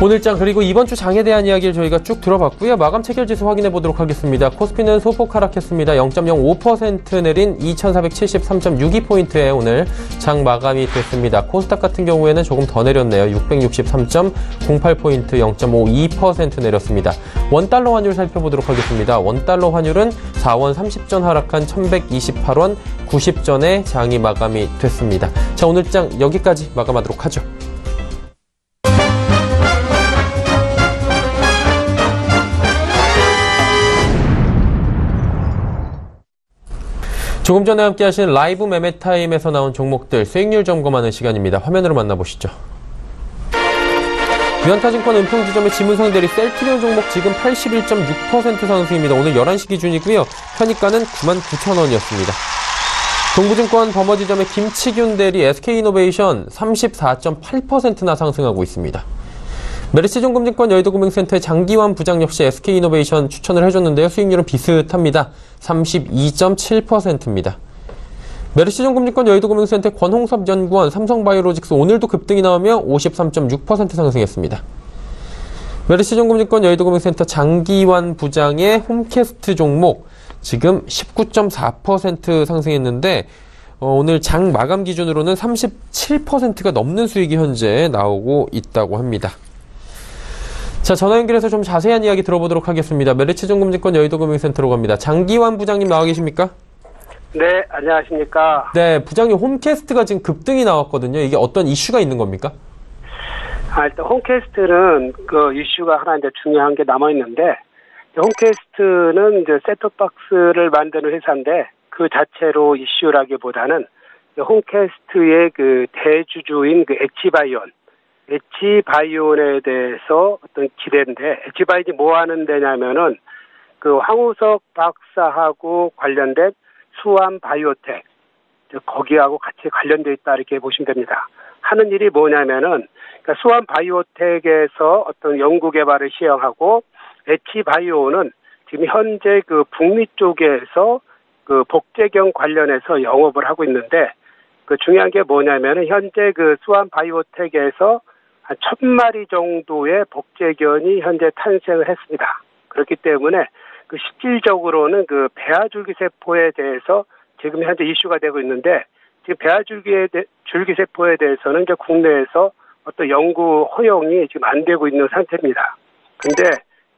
오늘 장 그리고 이번 주 장에 대한 이야기를 저희가 쭉 들어봤고요. 마감 체결지수 확인해 보도록 하겠습니다. 코스피는 소폭 하락했습니다. 0.05% 내린 2473.62포인트에 오늘 장 마감이 됐습니다. 코스닥 같은 경우에는 조금 더 내렸네요. 663.08포인트 0.52% 내렸습니다. 원달러 환율 살펴보도록 하겠습니다. 원달러 환율은 4원 30전 하락한 1128원 90전에 장이 마감이 됐습니다. 자, 오늘 장 여기까지 마감하도록 하죠. 조금 전에 함께 하신 라이브 매매타임에서 나온 종목들 수익률 점검하는 시간입니다. 화면으로 만나보시죠. 유한타증권 은평지점의 지문상 대리 셀트리온 종목 지금 81.6% 상승입니다. 오늘 11시 기준이고요. 편입가는 99,000원이었습니다. 동부증권 버머지점의 김치균 대리 SK이노베이션 34.8%나 상승하고 있습니다. 메리츠증권증권 여의도금융센터의 장기환 부장 역시 SK이노베이션 추천을 해줬는데요. 수익률은 비슷합니다. 32.7%입니다. 메리츠증권증권 여의도금융센터의 권홍섭 연구원 삼성바이오로직스 오늘도 급등이 나오며 53.6% 상승했습니다. 메리츠증권증권 여의도금융센터 장기환 부장의 홈캐스트 종목 지금 19.4% 상승했는데 오늘 장 마감 기준으로는 37%가 넘는 수익이 현재 나오고 있다고 합니다. 자, 전화 연결해서 좀 자세한 이야기 들어보도록 하겠습니다. 메리츠증권증권 여의도금융센터로 갑니다. 장기환 부장님 나와 계십니까? 네, 안녕하십니까? 네, 부장님 홈캐스트가 지금 급등이 나왔거든요. 이게 어떤 이슈가 있는 겁니까? 일단 홈캐스트는 그 이슈가 하나 이제 중요한 게 남아 있는데, 홈캐스트는 이제 셋톱박스를 만드는 회사인데 그 자체로 이슈라기보다는 홈캐스트의 그 대주주인 그 엣지바이온에 대해서 어떤 기대인데, 엣지바이온이 뭐 하는 데냐면은 그 황우석 박사하고 관련된 수암바이오텍, 거기하고 같이 관련돼 있다 이렇게 보시면 됩니다. 하는 일이 뭐냐면은 그러니까 수암바이오텍에서 어떤 연구 개발을 시행하고 엣지바이오는 지금 현재 그 북미 쪽에서 그 복제경 관련해서 영업을 하고 있는데, 그 중요한 게 뭐냐면은 현재 그 수암바이오텍에서 한 1,000마리 정도의 복제견이 현재 탄생을 했습니다. 그렇기 때문에 그 실질적으로는 그 배아줄기세포에 대해서 지금 현재 이슈가 되고 있는데, 지금 배아줄기세포에 대해서는 이제 국내에서 어떤 연구 허용이 지금 안 되고 있는 상태입니다. 근데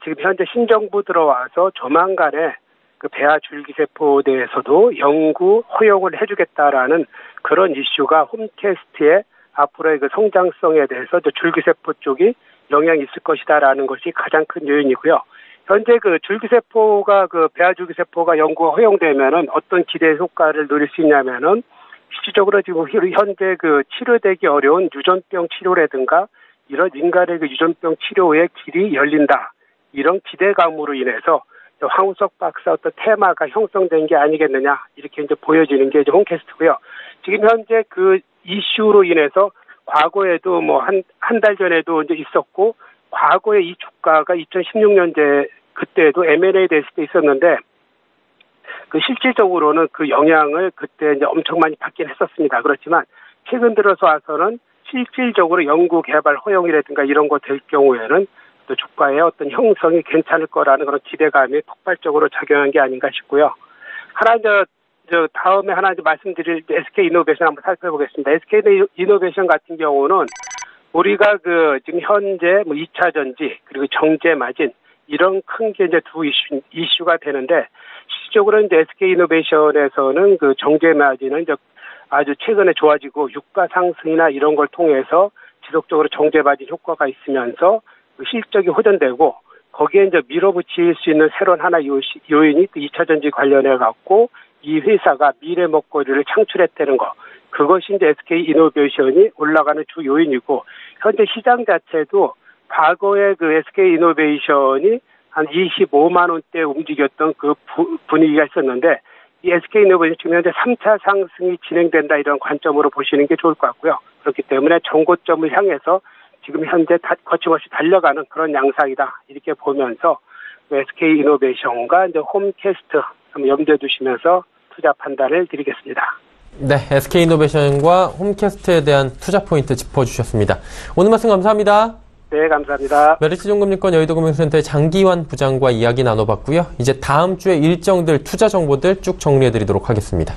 지금 현재 신정부 들어와서 조만간에 그 배아줄기세포에 대해서도 연구 허용을 해주겠다라는 그런 이슈가 홈캐스트의 앞으로의 그 성장성에 대해서 줄기세포 쪽이 영향이 있을 것이다라는 것이 가장 큰 요인이고요. 현재 그 줄기세포가 그 배아줄기세포가 연구 허용되면은 어떤 기대 효과를 누릴 수 있냐면은 실질적으로 지금 현재 그 치료되기 어려운 유전병 치료라든가 이런 인간의 그 유전병 치료의 길이 열린다. 이런 기대감으로 인해서 황우석 박사 어떤 테마가 형성된 게 아니겠느냐 이렇게 이제 보여지는 게 이제 홈캐스트고요. 지금 현재 그 이슈로 인해서 과거에도 뭐 한 달 전에도 이제 있었고, 과거에 이 주가가 2016년대 그때도 M&A 됐을 때 있었는데, 그 실질적으로는 그 영향을 그때 이제 엄청 많이 받긴 했었습니다. 그렇지만 최근 들어서 와서는 실질적으로 연구 개발 허용이라든가 이런 거 될 경우에는 또 주가의 어떤 형성이 괜찮을 거라는 그런 기대감이 폭발적으로 작용한 게 아닌가 싶고요. 하나 저 다음에 하나 이제 말씀드릴 SK이노베이션 한번 살펴보겠습니다. SK이노베이션 같은 경우는 우리가 그 지금 현재 뭐 2차 전지 그리고 정제 마진 이런 큰 게 이제 두 이슈가 되는데, 실질적으로 이제 SK이노베이션에서는 그 정제 마진은 이제 아주 최근에 좋아지고 유가 상승이나 이런 걸 통해서 지속적으로 정제 마진 효과가 있으면서 실적이 호전되고, 거기에 이제 밀어붙일 수 있는 새로운 하나 요인이 그 2차 전지 관련해 갖고 이 회사가 미래 먹거리를 창출했다는 거. 그것이 이제 SK이노베이션이 올라가는 주 요인이고, 현재 시장 자체도 과거에 그 SK이노베이션이 한 25만 원대 움직였던 그 분위기가 있었는데 이 SK이노베이션 지금 현재 3차 상승이 진행된다 이런 관점으로 보시는 게 좋을 것 같고요. 그렇기 때문에 정고점을 향해서 지금 현재 거침없이 달려가는 그런 양상이다 이렇게 보면서 SK이노베이션과 이제 홈캐스트 한번 염두에 두시면서 투자 판단을 드리겠습니다. 네, SK이노베이션과 홈캐스트에 대한 투자 포인트 짚어주셨습니다. 오늘 말씀 감사합니다. 네, 감사합니다. 메리츠증권증권 여의도금융센터의 장기환 부장과 이야기 나눠봤고요. 이제 다음 주에 일정들, 투자 정보들 쭉 정리해드리도록 하겠습니다.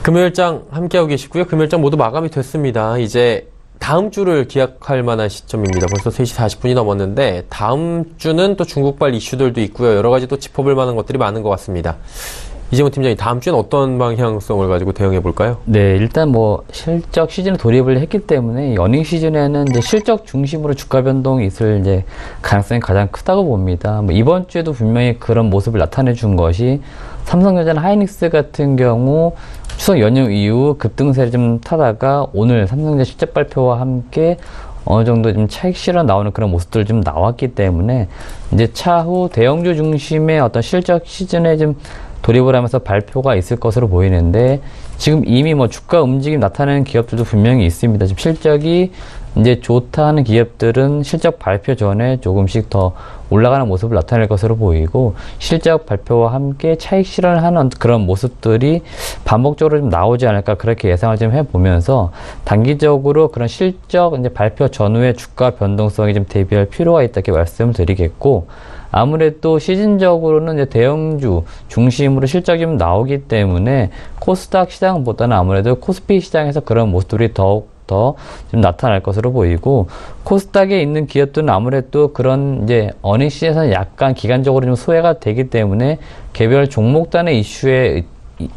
금요일장 함께하고 계시고요. 금요일장 모두 마감이 됐습니다. 이제 다음 주를 기약할 만한 시점입니다. 벌써 3시 40분이 넘었는데 다음 주는 또 중국발 이슈들도 있고요. 여러 가지 또 짚어볼 만한 것들이 많은 것 같습니다. 이재문 팀장님, 다음 주에는 어떤 방향성을 가지고 대응해 볼까요? 네, 일단 뭐 실적 시즌에 돌입을 했기 때문에 어닝 시즌에는 이제 실적 중심으로 주가 변동이 있을 이제 가능성이 가장 크다고 봅니다. 뭐 이번 주에도 분명히 그런 모습을 나타내 준 것이 삼성전자나 하이닉스 같은 경우 추석 연휴 이후 급등세를 좀 타다가 오늘 삼성전자 실적 발표와 함께 어느 정도 좀 차익 실현 나오는 그런 모습들 좀 나왔기 때문에 이제 차후 대형주 중심의 어떤 실적 시즌에 좀 돌입을 하면서 발표가 있을 것으로 보이는데 지금 이미 뭐 주가 움직임 나타내는 기업들도 분명히 있습니다. 지금 실적이 이제 좋다는 기업들은 실적 발표 전에 조금씩 더 올라가는 모습을 나타낼 것으로 보이고 실적 발표와 함께 차익 실현을 하는 그런 모습들이 반복적으로 좀 나오지 않을까 그렇게 예상을 좀 해보면서 단기적으로 그런 실적 이제 발표 전후의 주가 변동성이 좀 대비할 필요가 있다 이렇게 말씀을 드리겠고 아무래도 시즌적으로는 이제 대형주 중심으로 실적이 좀 나오기 때문에 코스닥 시장보다는 아무래도 코스피 시장에서 그런 모습들이 더욱 더 좀 나타날 것으로 보이고 코스닥에 있는 기업들은 아무래도 그런 이제 어닝 시즌에서는 약간 기간적으로 좀 소외가 되기 때문에 개별 종목 단의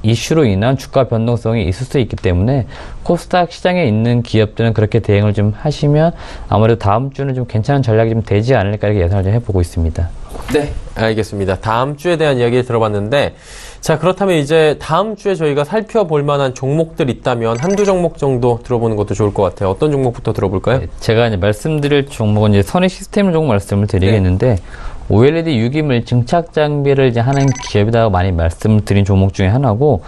이슈로 인한 주가 변동성이 있을 수 있기 때문에 코스닥 시장에 있는 기업들은 그렇게 대응을 좀 하시면 아무래도 다음 주는 좀 괜찮은 전략이 좀 되지 않을까 이렇게 예상을 좀 해보고 있습니다. 네, 알겠습니다. 다음 주에 대한 이야기를 들어봤는데 자, 그렇다면 이제 다음 주에 저희가 살펴볼 만한 종목들 있다면 한두 종목 정도 들어보는 것도 좋을 것 같아요. 어떤 종목부터 들어볼까요? 네, 제가 이제 말씀드릴 종목은 이제 선의 시스템 종목 말씀을 드리겠는데 OLED 유기물 증착 장비를 이제 하는 기업이라고 많이 말씀을 드린 종목 중에 하나고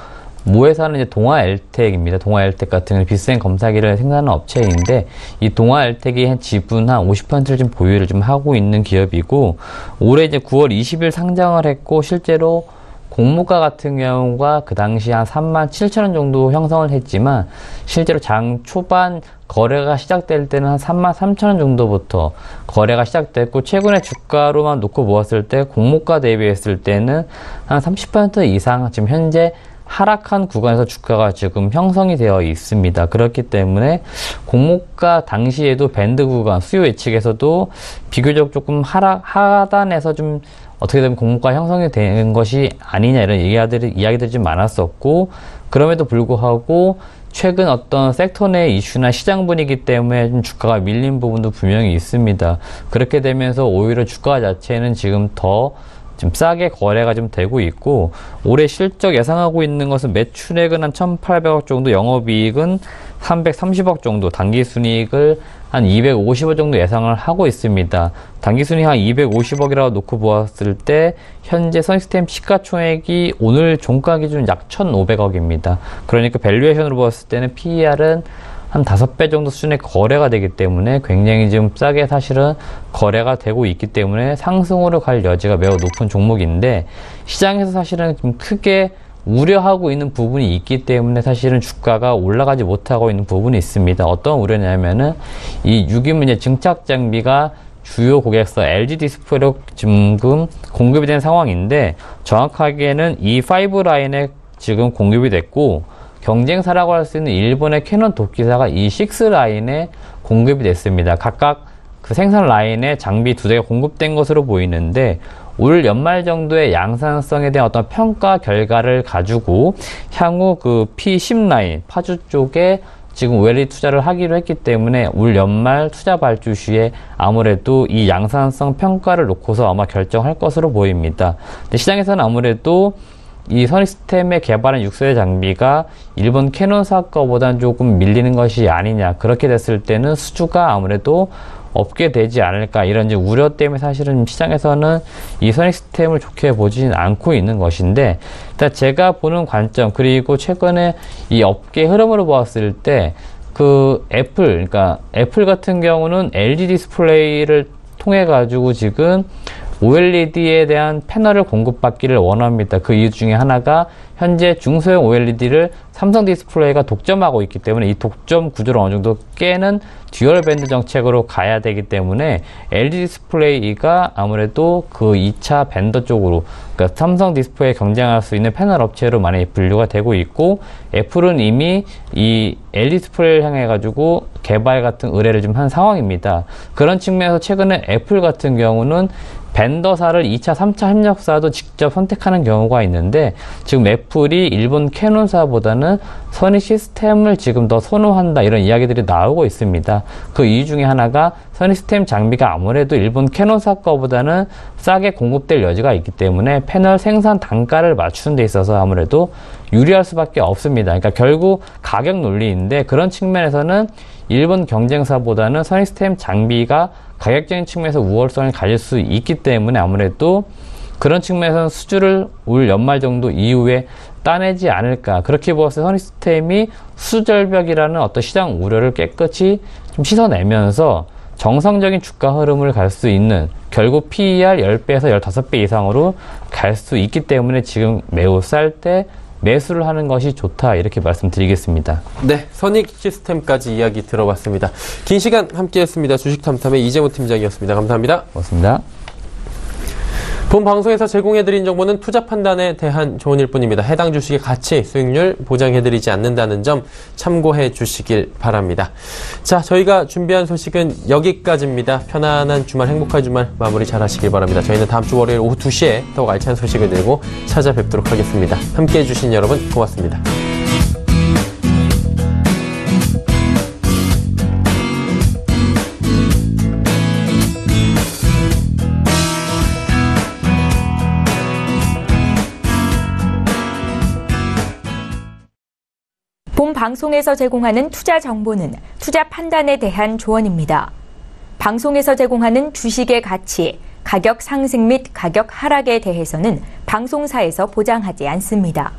모회사는 이제 동아 엘텍입니다. 동아 엘텍 같은 경우는 비스앤 검사기를 생산하는 업체인데 이 동아 엘텍이 한 지분 한 50%를 좀 보유를 좀 하고 있는 기업이고 올해 이제 9월 20일 상장을 했고 실제로 공모가 같은 경우가 그 당시 한 37,000원 정도 형성을 했지만 실제로 장 초반 거래가 시작될 때는 한 33,000원 정도부터 거래가 시작됐고 최근에 주가로만 놓고 보았을 때 공모가 대비했을 때는 한 30% 이상 지금 현재 하락한 구간에서 주가가 지금 형성이 되어 있습니다. 그렇기 때문에 공모가 당시에도 밴드 구간 수요 예측에서도 비교적 조금 하단에서 좀 어떻게 되면 공모가 형성이 되는 것이 아니냐 이런 이야기들이 좀 많았었고 그럼에도 불구하고 최근 어떤 섹터 내 이슈나 시장 분위기 때문에 좀 주가가 밀린 부분도 분명히 있습니다. 그렇게 되면서 오히려 주가 자체는 지금 더 좀 싸게 거래가 좀 되고 있고 올해 실적 예상하고 있는 것은 매출액은 한 1,800억 정도, 영업이익은 330억 정도, 당기순이익을 한 250억 정도 예상을 하고 있습니다. 당기순이익 한 250억이라고 놓고 보았을 때 현재 선시스템 시가총액이 오늘 종가 기준 약 1,500억입니다. 그러니까 밸류에이션으로 봤을 때는 PER은 한 5배 정도 수준의 거래가 되기 때문에 굉장히 지금 싸게 사실은 거래가 되고 있기 때문에 상승으로 갈 여지가 매우 높은 종목인데 시장에서 사실은 좀 크게 우려하고 있는 부분이 있기 때문에 사실은 주가가 올라가지 못하고 있는 부분이 있습니다. 어떤 우려냐면은 이 유기물 증착 장비가 주요 고객사 LG 디스플레이로 지금 공급이 된 상황인데 정확하게는 이 5 라인에 지금 공급이 됐고 경쟁사라고 할 수 있는 일본의 캐논 도끼사가 이 6 라인에 공급이 됐습니다. 각각 그 생산 라인에 장비 2대가 공급된 것으로 보이는데 올 연말 정도의 양산성에 대한 어떤 평가 결과를 가지고 향후 그 P10 라인 파주 쪽에 지금 OLED 투자를 하기로 했기 때문에 올 연말 투자 발주 시에 아무래도 이 양산성 평가를 놓고서 아마 결정할 것으로 보입니다. 근데 시장에서는 아무래도 이 선시스템에 개발한 6세대 장비가 일본 캐논사 거보다는 조금 밀리는 것이 아니냐 그렇게 됐을 때는 수주가 아무래도 없게 되지 않을까 이런 이제 우려 때문에 사실은 시장에서는 이 선시스템을 좋게 보지는 않고 있는 것인데 일단 제가 보는 관점 그리고 최근에 이 업계 흐름으로 보았을 때 그 그러니까 애플 같은 경우는 LG 디스플레이를 통해 가지고 지금 OLED에 대한 패널을 공급받기를 원합니다. 그 이유 중에 하나가 현재 중소형 OLED를 삼성 디스플레이가 독점하고 있기 때문에 이 독점 구조를 어느 정도 깨는 듀얼 밴드 정책으로 가야 되기 때문에 LG 디스플레이가 아무래도 그 2차 밴더 쪽으로, 그러니까 삼성 디스플레이에 경쟁할 수 있는 패널 업체로 많이 분류가 되고 있고, 애플은 이미 이 LG 디스플레이를 향해 가지고 개발 같은 의뢰를 좀 한 상황입니다. 그런 측면에서 최근에 애플 같은 경우는 벤더사를 2차, 3차 협력사도 직접 선택하는 경우가 있는데, 지금 애플이 일본 캐논사보다는 선의 시스템을 지금 더 선호한다, 이런 이야기들이 나오고 있습니다. 그 이유 중에 하나가 선의 시스템 장비가 아무래도 일본 캐논사 거보다는 싸게 공급될 여지가 있기 때문에 패널 생산 단가를 맞추는 데 있어서 아무래도 유리할 수밖에 없습니다. 그러니까 결국 가격 논리인데, 그런 측면에서는 일본 경쟁사보다는 선의 시스템 장비가 가격적인 측면에서 우월성을 가질 수 있기 때문에 아무래도 그런 측면에서는 수주를 올 연말 정도 이후에 따내지 않을까. 그렇게 보아서 선의 시스템이 수절벽이라는 어떤 시장 우려를 깨끗이 좀 씻어내면서 정상적인 주가 흐름을 갈 수 있는, 결국 PER 10배에서 15배 이상으로 갈 수 있기 때문에 지금 매우 쌀 때 매수를 하는 것이 좋다, 이렇게 말씀드리겠습니다. 네, 선익 시스템까지 이야기 들어봤습니다. 긴 시간 함께했습니다. 주식탐탐의 이재호 팀장이었습니다. 감사합니다. 고맙습니다. 본 방송에서 제공해드린 정보는 투자 판단에 대한 조언일 뿐입니다. 해당 주식의 가치, 수익률 보장해드리지 않는다는 점 참고해 주시길 바랍니다. 자, 저희가 준비한 소식은 여기까지입니다. 편안한 주말, 행복한 주말 마무리 잘 하시길 바랍니다. 저희는 다음 주 월요일 오후 2시에 더욱 알찬 소식을 들고 찾아뵙도록 하겠습니다. 함께해 주신 여러분 고맙습니다. 본 방송에서 제공하는 투자 정보는 투자 판단에 대한 조언입니다. 방송에서 제공하는 주식의 가치, 가격 상승 및 가격 하락에 대해서는 방송사에서 보장하지 않습니다.